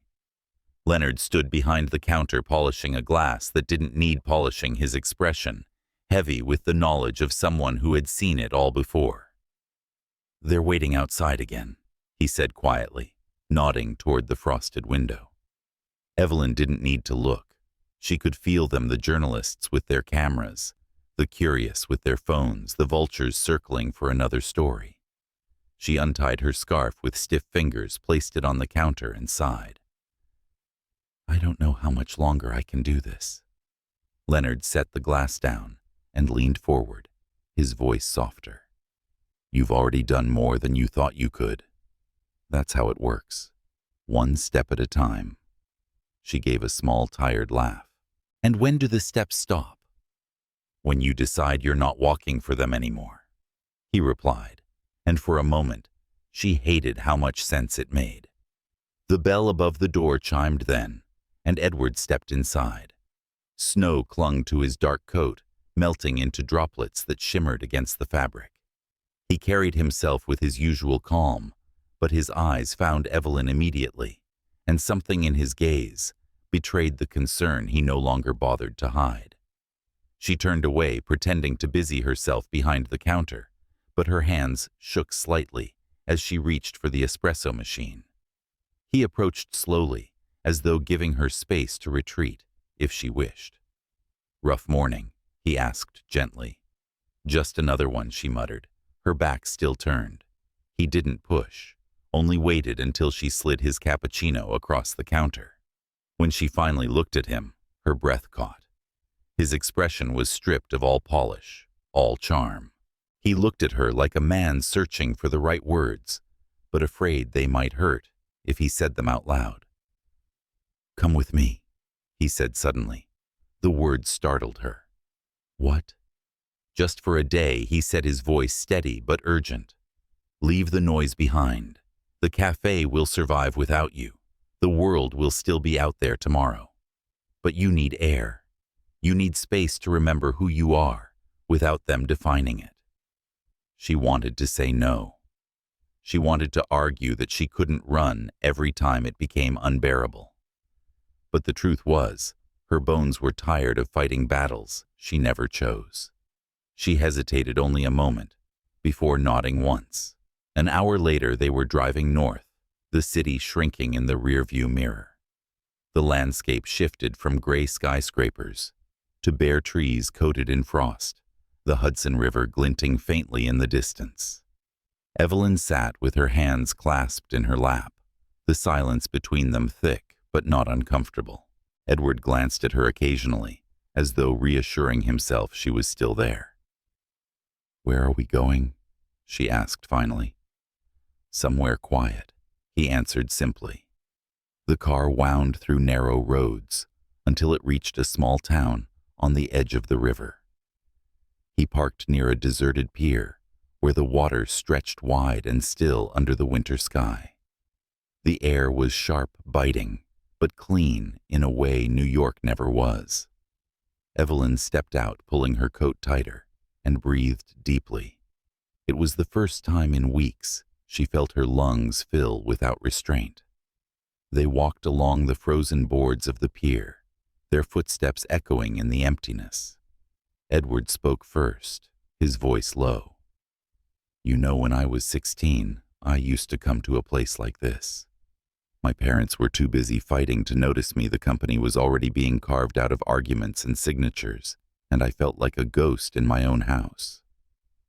Leonard stood behind the counter polishing a glass that didn't need polishing, his expression heavy with the knowledge of someone who had seen it all before. "They're waiting outside again," he said quietly, nodding toward the frosted window. Evelyn didn't need to look. She could feel them, the journalists with their cameras, the curious with their phones, the vultures circling for another story. She untied her scarf with stiff fingers, placed it on the counter, and sighed. "I don't know how much longer I can do this." Leonard set the glass down and leaned forward, his voice softer. "You've already done more than you thought you could. That's how it works, one step at a time." She gave a small, tired laugh. "And when do the steps stop?" "When you decide you're not walking for them anymore," he replied, and for a moment she hated how much sense it made. The bell above the door chimed then, and Edward stepped inside. Snow clung to his dark coat, melting into droplets that shimmered against the fabric. He carried himself with his usual calm, but his eyes found Evelyn immediately, and something in his gaze betrayed the concern he no longer bothered to hide. She turned away, pretending to busy herself behind the counter, but her hands shook slightly as she reached for the espresso machine. He approached slowly, as though giving her space to retreat if she wished. "Rough morning?" he asked gently. "Just another one," she muttered, her back still turned. He didn't push, only waited until she slid his cappuccino across the counter. When she finally looked at him, her breath caught. His expression was stripped of all polish, all charm. He looked at her like a man searching for the right words, but afraid they might hurt if he said them out loud. "Come with me," he said suddenly. The words startled her. "What?" "Just for a day," he said, his voice steady but urgent. "Leave the noise behind. The cafe will survive without you. The world will still be out there tomorrow. But you need air. You need space to remember who you are without them defining it." She wanted to say no. She wanted to argue that she couldn't run every time it became unbearable. But the truth was, her bones were tired of fighting battles she never chose. She hesitated only a moment, before nodding once. An hour later they were driving north, the city shrinking in the rearview mirror. The landscape shifted from gray skyscrapers to bare trees coated in frost, the Hudson River glinting faintly in the distance. Evelyn sat with her hands clasped in her lap, the silence between them thick but not uncomfortable. Edward glanced at her occasionally, as though reassuring himself she was still there. "Where are we going?" she asked finally. "Somewhere quiet," he answered simply. The car wound through narrow roads until it reached a small town on the edge of the river. He parked near a deserted pier where the water stretched wide and still under the winter sky. The air was sharp, biting, but clean in a way New York never was. Evelyn stepped out, pulling her coat tighter, and breathed deeply. It was the first time in weeks she felt her lungs fill without restraint. They walked along the frozen boards of the pier, their footsteps echoing in the emptiness. Edward spoke first, his voice low. "You know, when I was 16, I used to come to a place like this. My parents were too busy fighting to notice me. The company was already being carved out of arguments and signatures, and I felt like a ghost in my own house.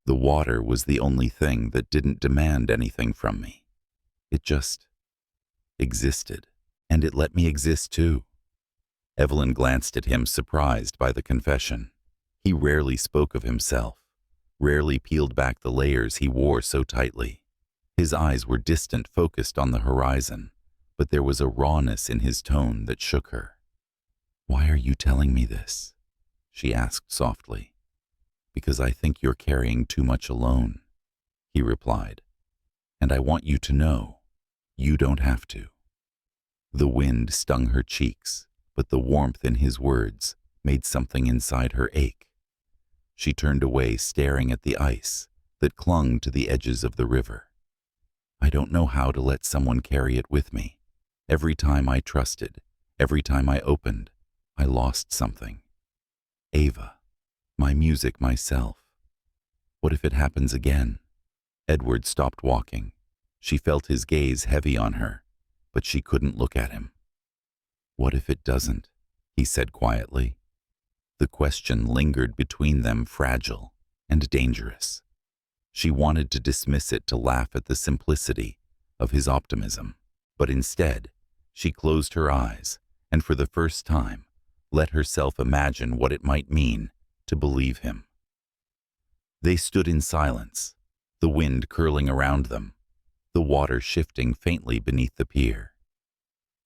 The water was the only thing that didn't demand anything from me. It just existed, and it let me exist too." Evelyn glanced at him, surprised by the confession. He rarely spoke of himself, rarely peeled back the layers he wore so tightly. His eyes were distant, focused on the horizon, but there was a rawness in his tone that shook her. "Why are you telling me this?" she asked softly. "Because I think you're carrying too much alone," he replied. "And I want you to know, you don't have to." The wind stung her cheeks, but the warmth in his words made something inside her ache. She turned away, staring at the ice that clung to the edges of the river. "I don't know how to let someone carry it with me. Every time I trusted, every time I opened, I lost something. Ava, my music, myself. What if it happens again?" Edward stopped walking. She felt his gaze heavy on her, but she couldn't look at him. "What if it doesn't?" he said quietly. The question lingered between them, fragile and dangerous. She wanted to dismiss it, to laugh at the simplicity of his optimism, but instead, she closed her eyes and for the first time let herself imagine what it might mean to believe him. They stood in silence, the wind curling around them, the water shifting faintly beneath the pier.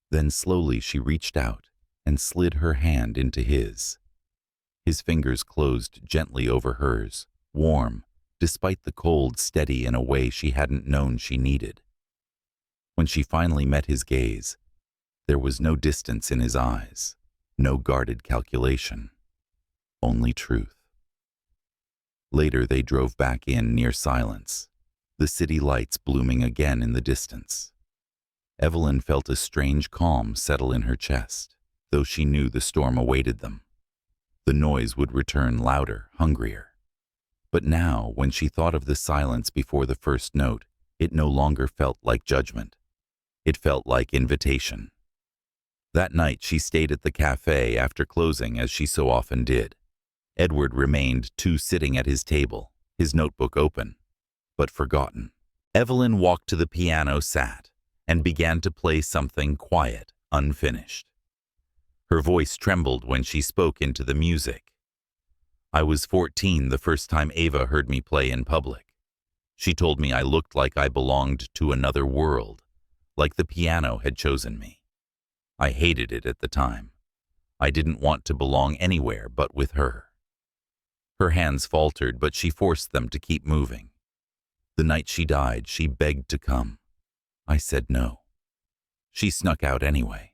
Then slowly she reached out and slid her hand into his. His fingers closed gently over hers, warm, despite the cold, steady in a way she hadn't known she needed. When she finally met his gaze, there was no distance in his eyes, no guarded calculation, only truth. Later they drove back in near silence, the city lights blooming again in the distance. Evelyn felt a strange calm settle in her chest, though she knew the storm awaited them. The noise would return, louder, hungrier. But now, when she thought of the silence before the first note, it no longer felt like judgment. It felt like invitation. That night she stayed at the cafe after closing, as she so often did. Edward remained too, sitting at his table, his notebook open, but forgotten. Evelyn walked to the piano, sat, and began to play something quiet, unfinished. Her voice trembled when she spoke into the music. "I was 14 the first time Ava heard me play in public. She told me I looked like I belonged to another world, like the piano had chosen me. I hated it at the time. I didn't want to belong anywhere but with her." Her hands faltered, but she forced them to keep moving. "The night she died, she begged to come. I said no. She snuck out anyway.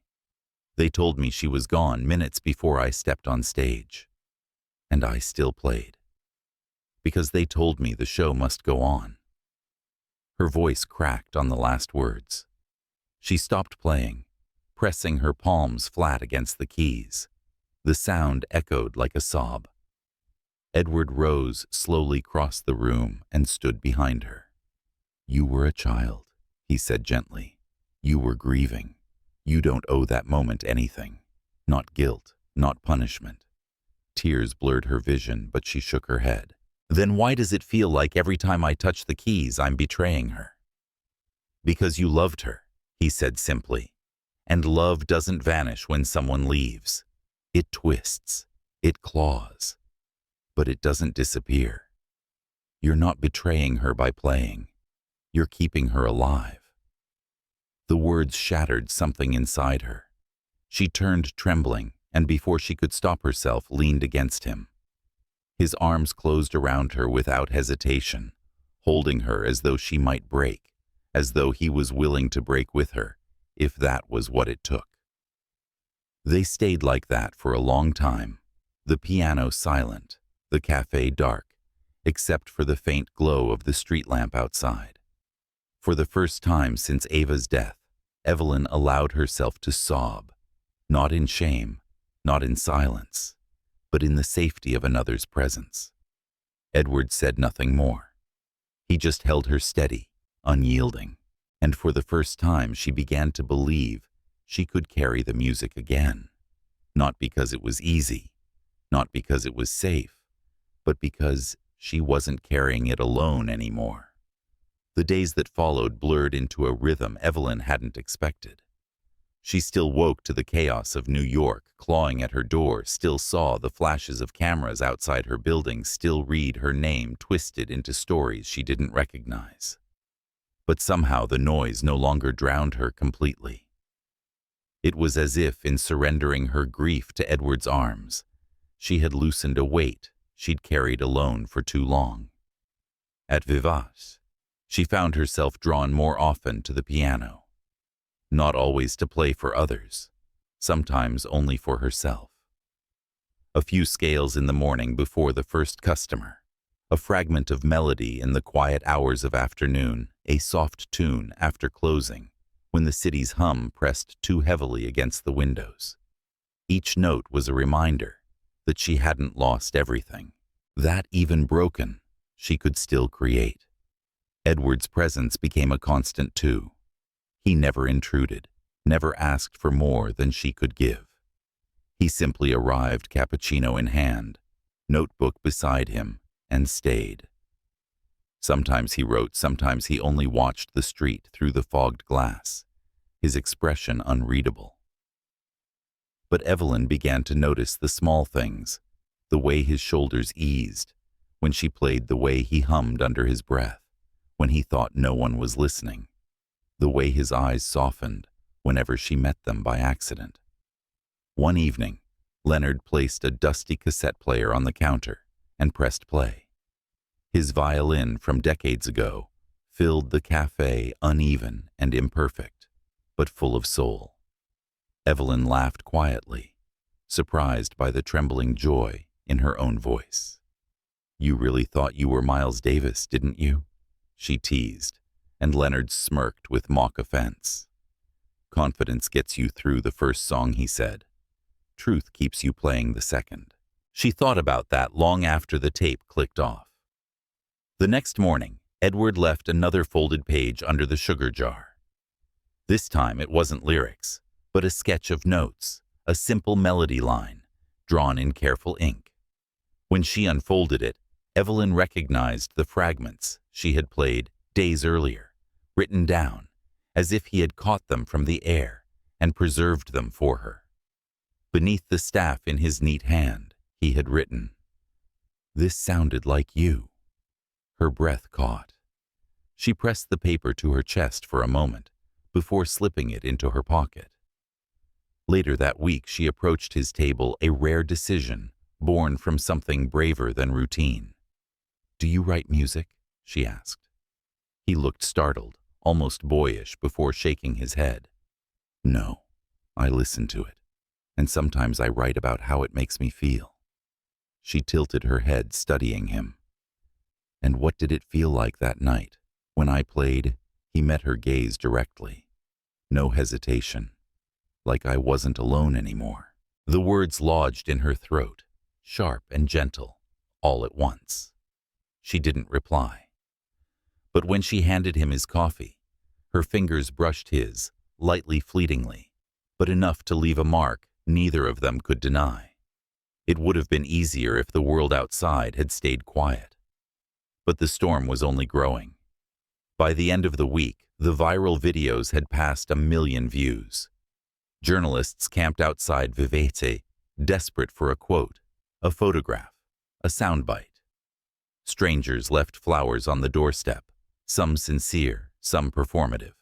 They told me she was gone minutes before I stepped on stage. And I still played. Because they told me the show must go on." Her voice cracked on the last words. She stopped playing, pressing her palms flat against the keys. The sound echoed like a sob. Edward rose, slowly crossed the room, and stood behind her. "You were a child," he said gently. You were grieving. You don't owe that moment anything. Not guilt, not punishment. Tears blurred her vision, but she shook her head. Then why does it feel like every time I touch the keys, I'm betraying her? Because you loved her, he said simply. And love doesn't vanish when someone leaves. It twists, it claws, but it doesn't disappear. You're not betraying her by playing. You're keeping her alive. The words shattered something inside her. She turned trembling, and before she could stop herself, leaned against him. His arms closed around her without hesitation, holding her as though she might break, as though he was willing to break with her, if that was what it took. They stayed like that for a long time, the piano silent, the cafe dark, except for the faint glow of the street lamp outside. For the first time since Ava's death, Evelyn allowed herself to sob, not in shame, not in silence, but in the safety of another's presence. Edward said nothing more. He just held her steady, unyielding, and for the first time she began to believe she could carry the music again, not because it was easy, not because it was safe, but because she wasn't carrying it alone anymore. The days that followed blurred into a rhythm Evelyn hadn't expected. She still woke to the chaos of New York clawing at her door, still saw the flashes of cameras outside her building, still read her name twisted into stories she didn't recognize. But somehow the noise no longer drowned her completely. It was as if, in surrendering her grief to Edward's arms, she had loosened a weight she'd carried alone for too long. At Vivace, she found herself drawn more often to the piano. Not always to play for others, sometimes only for herself. A few scales in the morning before the first customer, a fragment of melody in the quiet hours of afternoon, a soft tune after closing, when the city's hum pressed too heavily against the windows. Each note was a reminder that she hadn't lost everything, that even broken, she could still create. Edward's presence became a constant too. He never intruded, never asked for more than she could give. He simply arrived, cappuccino in hand, notebook beside him, and stayed. Sometimes he wrote, sometimes he only watched the street through the fogged glass, his expression unreadable. But Evelyn began to notice the small things, the way his shoulders eased, when she played, the way he hummed under his breath, when he thought no one was listening, the way his eyes softened whenever she met them by accident. One evening, Leonard placed a dusty cassette player on the counter and pressed play. His violin from decades ago filled the cafe, uneven and imperfect, but full of soul. Evelyn laughed quietly, surprised by the trembling joy in her own voice. "You really thought you were Miles Davis, didn't you?" she teased, and Leonard smirked with mock offense. "Confidence gets you through the first song," he said. "Truth keeps you playing the second." She thought about that long after the tape clicked off. The next morning, Edward left another folded page under the sugar jar. This time it wasn't lyrics, but a sketch of notes, a simple melody line, drawn in careful ink. When she unfolded it, Evelyn recognized the fragments she had played days earlier, written down, as if he had caught them from the air and preserved them for her. Beneath the staff in his neat hand, he had written, "This sounded like you." Her breath caught. She pressed the paper to her chest for a moment before slipping it into her pocket. Later that week, she approached his table, a rare decision born from something braver than routine. "Do you write music?" she asked. He looked startled, almost boyish, before shaking his head. "No, I listen to it, and sometimes I write about how it makes me feel." She tilted her head, studying him. "And what did it feel like that night, when I played?" He met her gaze directly. No hesitation, like I wasn't alone anymore. The words lodged in her throat, sharp and gentle, all at once. She didn't reply. But when she handed him his coffee, her fingers brushed his, lightly fleetingly, but enough to leave a mark neither of them could deny. It would have been easier if the world outside had stayed quiet. But the storm was only growing. By the end of the week, the viral videos had passed 1 million views. Journalists camped outside Waitress, desperate for a quote, a photograph, a soundbite. Strangers left flowers on the doorstep, some sincere, some performative.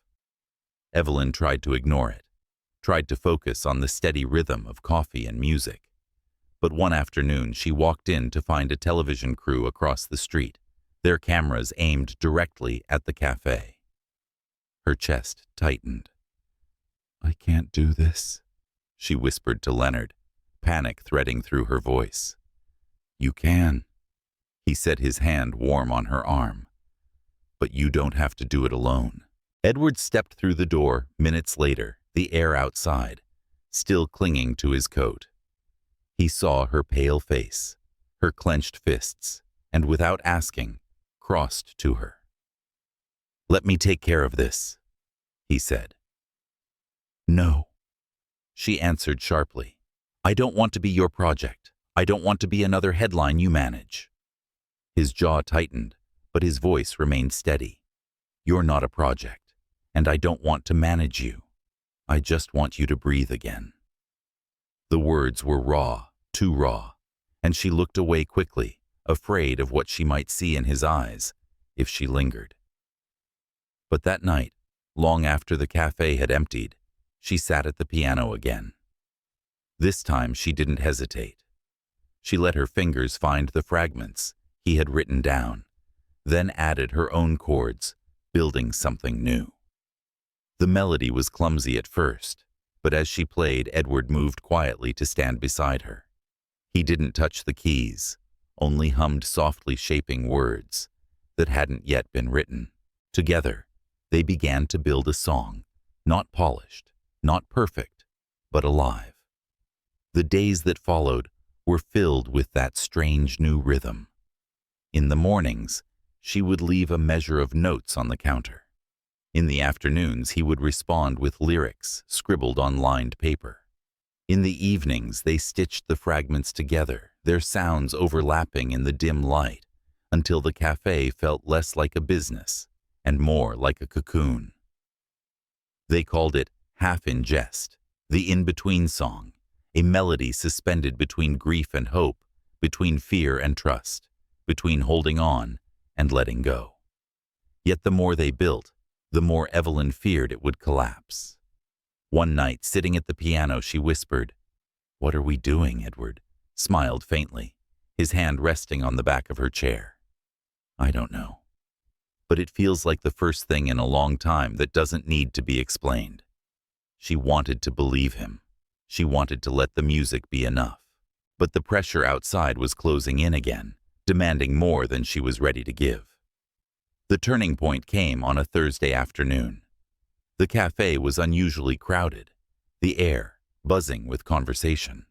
Evelyn tried to ignore it, tried to focus on the steady rhythm of coffee and music. But one afternoon she walked in to find a television crew across the street, their cameras aimed directly at the cafe. Her chest tightened. "I can't do this," she whispered to Leonard, panic threading through her voice. "You can," he set his hand warm on her arm. "But you don't have to do it alone." Edward stepped through the door minutes later, the air outside, still clinging to his coat. He saw her pale face, her clenched fists, and without asking, crossed to her. "Let me take care of this," he said. "No," she answered sharply. "I don't want to be your project. I don't want to be another headline you manage." His jaw tightened, but his voice remained steady. "You're not a project, and I don't want to manage you. I just want you to breathe again." The words were raw, too raw, and she looked away quickly, afraid of what she might see in his eyes if she lingered. But that night, long after the cafe had emptied, she sat at the piano again. This time she didn't hesitate. She let her fingers find the fragments he had written down, then added her own chords, building something new. The melody was clumsy at first, but as she played, Edward moved quietly to stand beside her. He didn't touch the keys, only hummed softly, shaping words that hadn't yet been written. Together, they began to build a song, not polished, not perfect, but alive. The days that followed were filled with that strange new rhythm. In the mornings, she would leave a measure of notes on the counter. In the afternoons, he would respond with lyrics scribbled on lined paper. In the evenings, they stitched the fragments together, their sounds overlapping in the dim light, until the cafe felt less like a business and more like a cocoon. They called it, half in jest, the in-between song, a melody suspended between grief and hope, between fear and trust, between holding on and letting go. Yet the more they built, the more Evelyn feared it would collapse. One night, sitting at the piano, she whispered, "What are we doing, Edward?" Smiled faintly, his hand resting on the back of her chair. "I don't know. But it feels like the first thing in a long time that doesn't need to be explained." She wanted to believe him. She wanted to let the music be enough. But the pressure outside was closing in again, demanding more than she was ready to give. The turning point came on a Thursday afternoon. The cafe was unusually crowded, the air buzzing with conversation.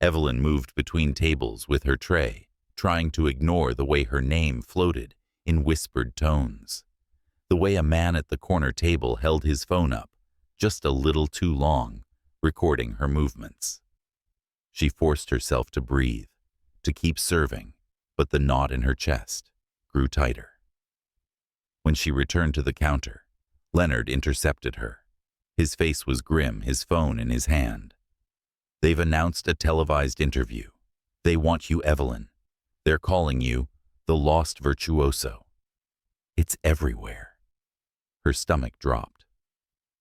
Evelyn moved between tables with her tray, trying to ignore the way her name floated in whispered tones, the way a man at the corner table held his phone up, just a little too long, recording her movements. She forced herself to breathe, to keep serving, but the knot in her chest grew tighter. When she returned to the counter, Leonard intercepted her. His face was grim, his phone in his hand. "They've announced a televised interview. They want you, Evelyn. They're calling you the lost virtuoso. It's everywhere." Her stomach dropped.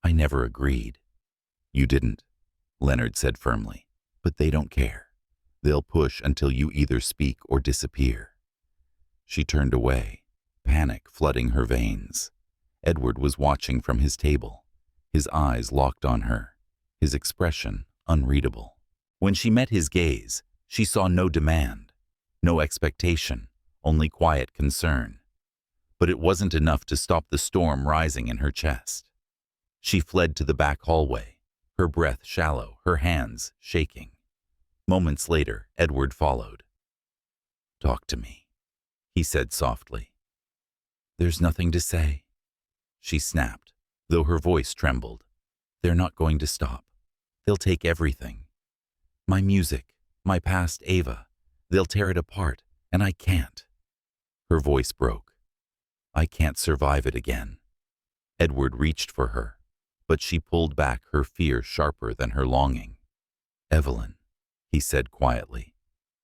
"I never agreed." "You didn't," Leonard said firmly, "but they don't care. They'll push until you either speak or disappear." She turned away, panic flooding her veins. Edward was watching from his table, his eyes locked on her, his expression unreadable. When she met his gaze, she saw no demand, no expectation, only quiet concern. But it wasn't enough to stop the storm rising in her chest. She fled to the back hallway, her breath shallow, her hands shaking. Moments later, Edward followed. "Talk to me," he said softly. "There's nothing to say," she snapped, though her voice trembled. They're not going to stop. They'll take everything. My music, my past Ava. They'll tear it apart, and I can't." Her voice broke. "I can't survive it again." Edward reached for her, but she pulled back, her fear sharper than her longing. "Evelyn," he said quietly,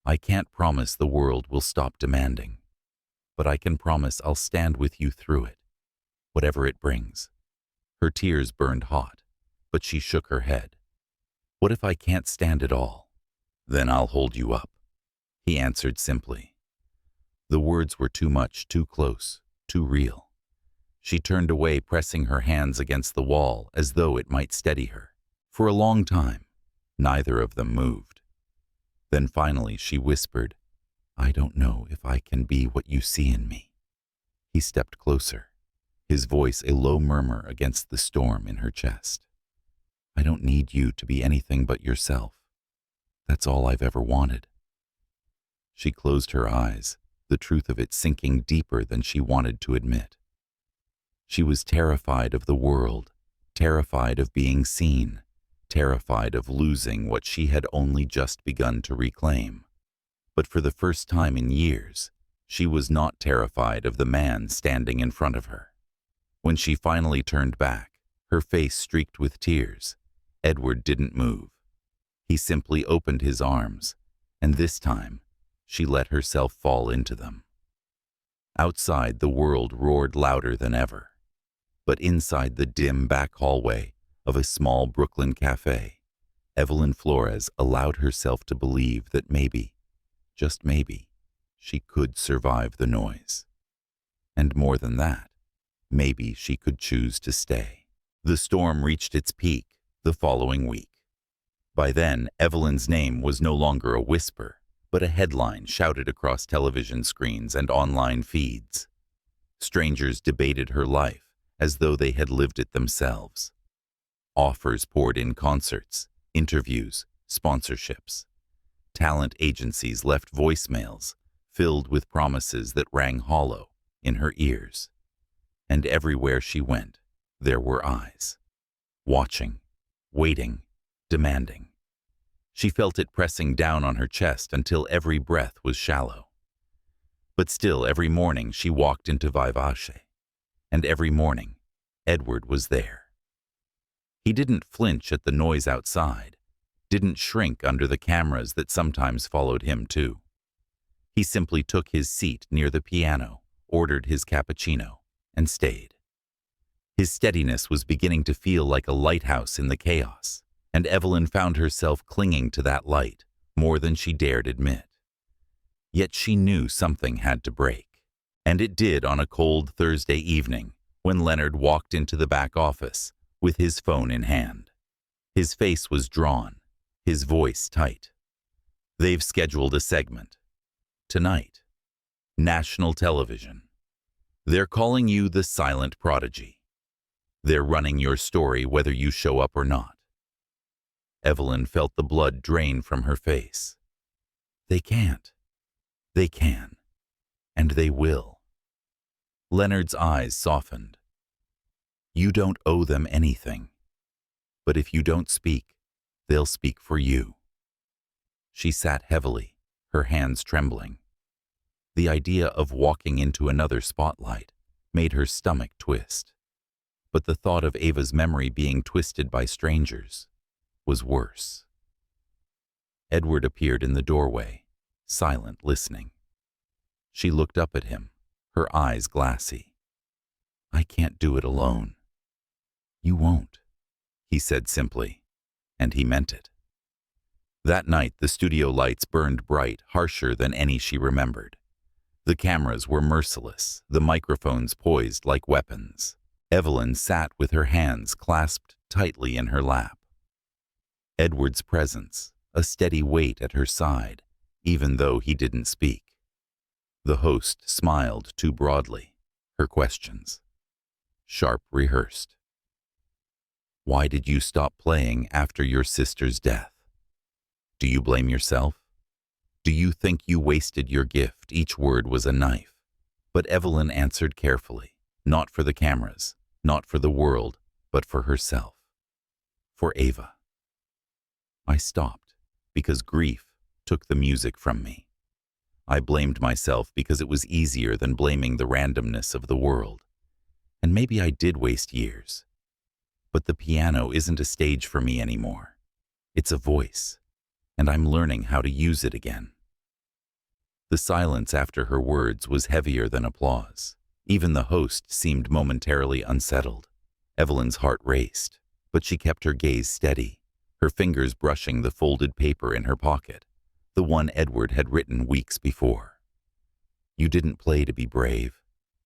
"I can't promise the world will stop demanding, but I can promise I'll stand with you through it, whatever it brings." Her tears burned hot, but she shook her head. "What if I can't stand it all?" "Then I'll hold you up," he answered simply. The words were too much, too close, too real. She turned away, pressing her hands against the wall as though it might steady her. For a long time, neither of them moved. Then finally she whispered, "I don't know if I can be what you see in me." He stepped closer, his voice a low murmur against the storm in her chest. "I don't need you to be anything but yourself. That's all I've ever wanted." She closed her eyes, the truth of it sinking deeper than she wanted to admit. She was terrified of the world, terrified of being seen, terrified of losing what she had only just begun to reclaim. But for the first time in years, she was not terrified of the man standing in front of her. When she finally turned back, her face streaked with tears, Edward didn't move. He simply opened his arms, and this time, she let herself fall into them. Outside, the world roared louder than ever. But inside the dim back hallway of a small Brooklyn cafe, Evelyn Flores allowed herself to believe that maybe, just maybe, she could survive the noise. And more than that, maybe she could choose to stay. The storm reached its peak the following week. By then, Evelyn's name was no longer a whisper, but a headline shouted across television screens and online feeds. Strangers debated her life as though they had lived it themselves. Offers poured in: concerts, interviews, sponsorships. Talent agencies left voicemails filled with promises that rang hollow in her ears. And everywhere she went, there were eyes. Watching, waiting, demanding. She felt it pressing down on her chest until every breath was shallow. But still, every morning she walked into Vivace, and every morning, Edward was there. He didn't flinch at the noise outside, didn't shrink under the cameras that sometimes followed him too. He simply took his seat near the piano, ordered his cappuccino, and stayed. His steadiness was beginning to feel like a lighthouse in the chaos, and Evelyn found herself clinging to that light more than she dared admit. Yet she knew something had to break. And it did on a cold Thursday evening when Leonard walked into the back office with his phone in hand. His face was drawn, his voice tight. "They've scheduled a segment. Tonight. National television. They're calling you the silent prodigy. They're running your story whether you show up or not." Evelyn felt the blood drain from her face. They can't. They can. And they will. Leonard's eyes softened. "You don't owe them anything. But if you don't speak, they'll speak for you." She sat heavily, her hands trembling. The idea of walking into another spotlight made her stomach twist. But the thought of Ava's memory being twisted by strangers was worse. Edward appeared in the doorway, silent, listening. She looked up at him, her eyes glassy. "I can't do it alone." "You won't," he said simply, and he meant it. That night, the studio lights burned bright, harsher than any she remembered. The cameras were merciless, the microphones poised like weapons. Evelyn sat with her hands clasped tightly in her lap. Edward's presence, a steady weight at her side, even though he didn't speak. The host smiled too broadly, her questions sharp, rehearsed. "Why did you stop playing after your sister's death? Do you blame yourself? Do you think you wasted your gift?" Each word was a knife. But Evelyn answered carefully, not for the cameras, not for the world, but for herself. for Ava. I stopped because grief took the music from me. I blamed myself because it was easier than blaming the randomness of the world. And maybe I did waste years. But the piano isn't a stage for me anymore. It's a voice, and I'm learning how to use it again. The silence after her words was heavier than applause. Even the host seemed momentarily unsettled. Evelyn's heart raced, but she kept her gaze steady, her fingers brushing the folded paper in her pocket, the one Edward had written weeks before. You didn't play to be brave.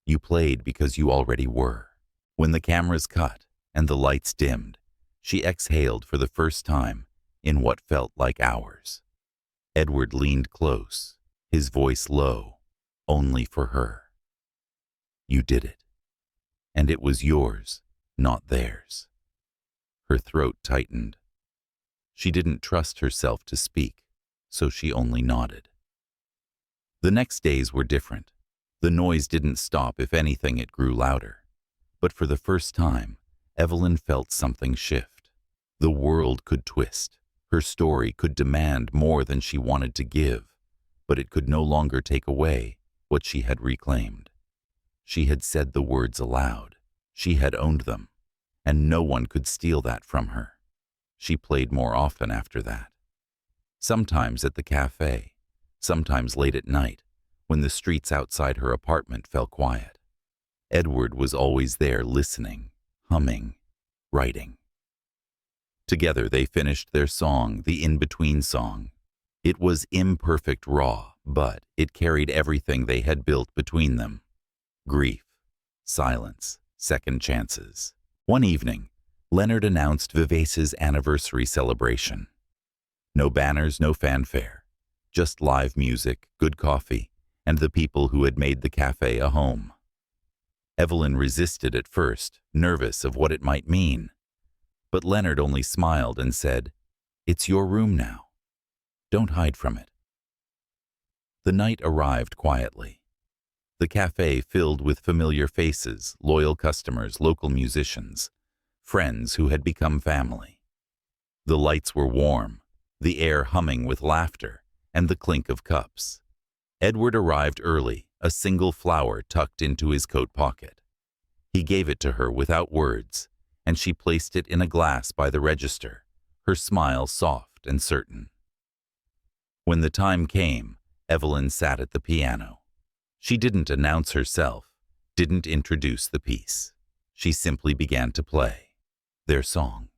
You played because you already were. When the cameras cut and the lights dimmed, she exhaled for the first time in what felt like hours. Edward leaned close, his voice low, only for her. You did it. And it was yours, not theirs. Her throat tightened. She didn't trust herself to speak, so she only nodded. The next days were different. The noise didn't stop. If anything, it grew louder. But for the first time, Evelyn felt something shift. The world could twist. Her story could demand more than she wanted to give, but it could no longer take away what she had reclaimed. She had said the words aloud. She had owned them, and no one could steal that from her. She played more often after that. Sometimes at the cafe, sometimes late at night, when the streets outside her apartment fell quiet. Edward was always there, listening, humming, writing. Together they finished their song, the in-between song. It was imperfect, raw, but it carried everything they had built between them. Grief, silence, second chances. One evening, Leonard announced Vivace's anniversary celebration. No banners, no fanfare, just live music, good coffee, and the people who had made the cafe a home. Evelyn resisted at first, nervous of what it might mean. But Leonard only smiled and said, "It's your room now. Don't hide from it." The night arrived quietly. The cafe filled with familiar faces, loyal customers, local musicians, friends who had become family. The lights were warm, the air humming with laughter and the clink of cups. Edward arrived early, a single flower tucked into his coat pocket. He gave it to her without words, and she placed it in a glass by the register, her smile soft and certain. When the time came, Evelyn sat at the piano. She didn't announce herself, didn't introduce the piece. She simply began to play their song,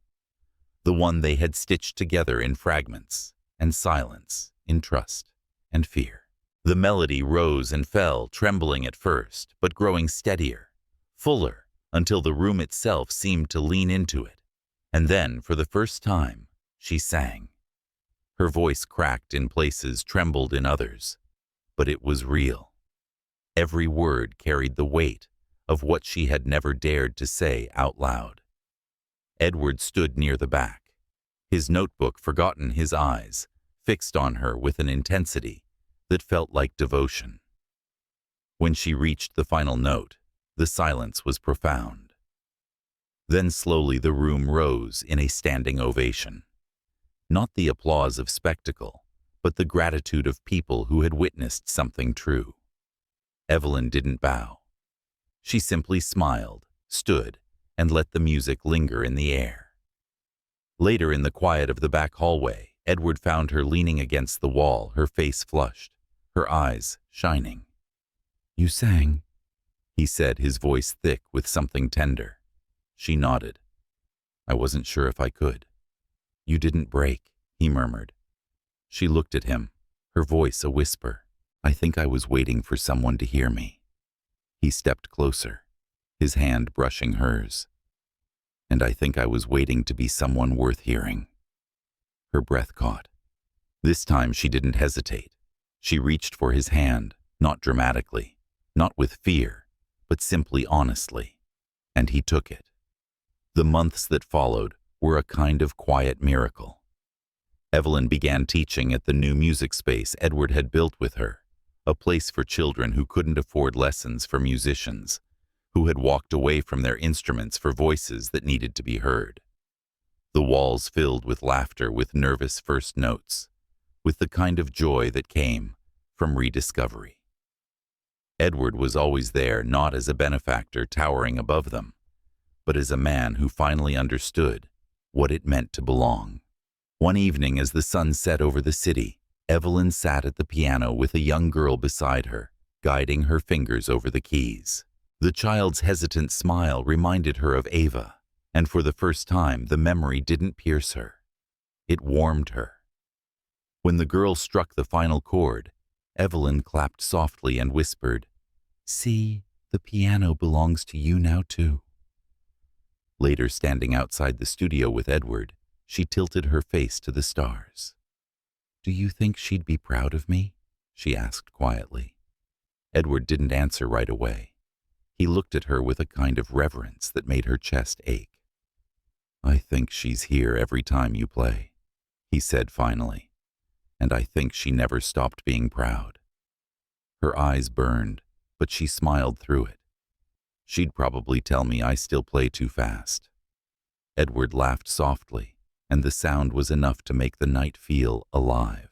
the one they had stitched together in fragments and silence, in trust and fear. The melody rose and fell, trembling at first, but growing steadier, fuller, until the room itself seemed to lean into it. And then, for the first time, she sang. Her voice cracked in places, trembled in others, but it was real. Every word carried the weight of what she had never dared to say out loud. Edward stood near the back, his notebook forgotten, his eyes fixed on her with an intensity that felt like devotion. When she reached the final note, the silence was profound. Then slowly the room rose in a standing ovation. Not the applause of spectacle, but the gratitude of people who had witnessed something true. Evelyn didn't bow. She simply smiled, stood, and let the music linger in the air. Later, in the quiet of the back hallway, Edward found her leaning against the wall, her face flushed, her eyes shining. "You sang," he said, his voice thick with something tender. She nodded. "I wasn't sure if I could." "You didn't break," he murmured. She looked at him, her voice a whisper. "I think I was waiting for someone to hear me." He stepped closer, his hand brushing hers. "And I think I was waiting to be someone worth hearing." Her breath caught. This time she didn't hesitate. She reached for his hand, not dramatically, not with fear, but simply honestly, and he took it. The months that followed were a kind of quiet miracle. Evelyn began teaching at the new music space Edward had built with her, a place for children who couldn't afford lessons, for musicians who had walked away from their instruments for voices that needed to be heard. The walls filled with laughter, with nervous first notes, with the kind of joy that came from rediscovery. Edward was always there, not as a benefactor towering above them, but as a man who finally understood what it meant to belong. One evening, as the sun set over the city, Evelyn sat at the piano with a young girl beside her, guiding her fingers over the keys. The child's hesitant smile reminded her of Ava, and for the first time the memory didn't pierce her. It warmed her. When the girl struck the final chord, Evelyn clapped softly and whispered, "See, the piano belongs to you now too." Later, standing outside the studio with Edward, she tilted her face to the stars. "Do you think she'd be proud of me?" she asked quietly. Edward didn't answer right away. He looked at her with a kind of reverence that made her chest ache. "I think she's here every time you play," he said finally, "and I think she never stopped being proud." Her eyes burned, but she smiled through it. "She'd probably tell me I still play too fast." Edward laughed softly, and the sound was enough to make the night feel alive.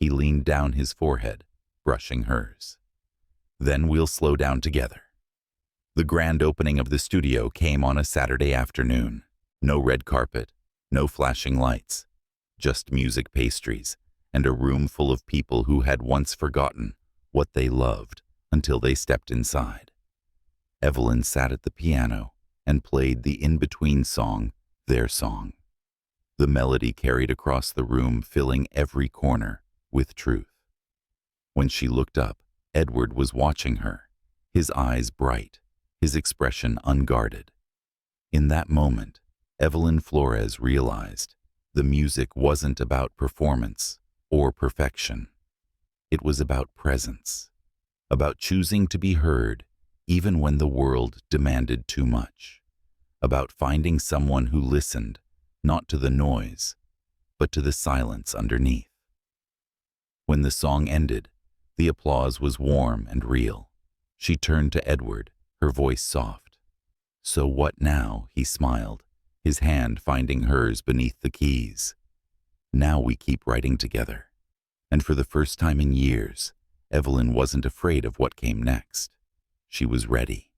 He leaned down his forehead, brushing hers. "Then we'll slow down together." The grand opening of the studio came on a Saturday afternoon. No red carpet, no flashing lights, just music pastries and a room full of people who had once forgotten what they loved until they stepped inside. Evelyn sat at the piano and played the in-between song, their song. The melody carried across the room, filling every corner with truth. When she looked up, Edward was watching her, his eyes bright, his expression unguarded. In that moment, Evelyn Flores realized the music wasn't about performance or perfection. It was about presence, about choosing to be heard even when the world demanded too much, about finding someone who listened not to the noise, but to the silence underneath. When the song ended, the applause was warm and real. She turned to Edward, her voice soft. "So what now?" he smiled, his hand finding hers beneath the keys. "Now we keep writing together." And for the first time in years, Evelyn wasn't afraid of what came next. She was ready.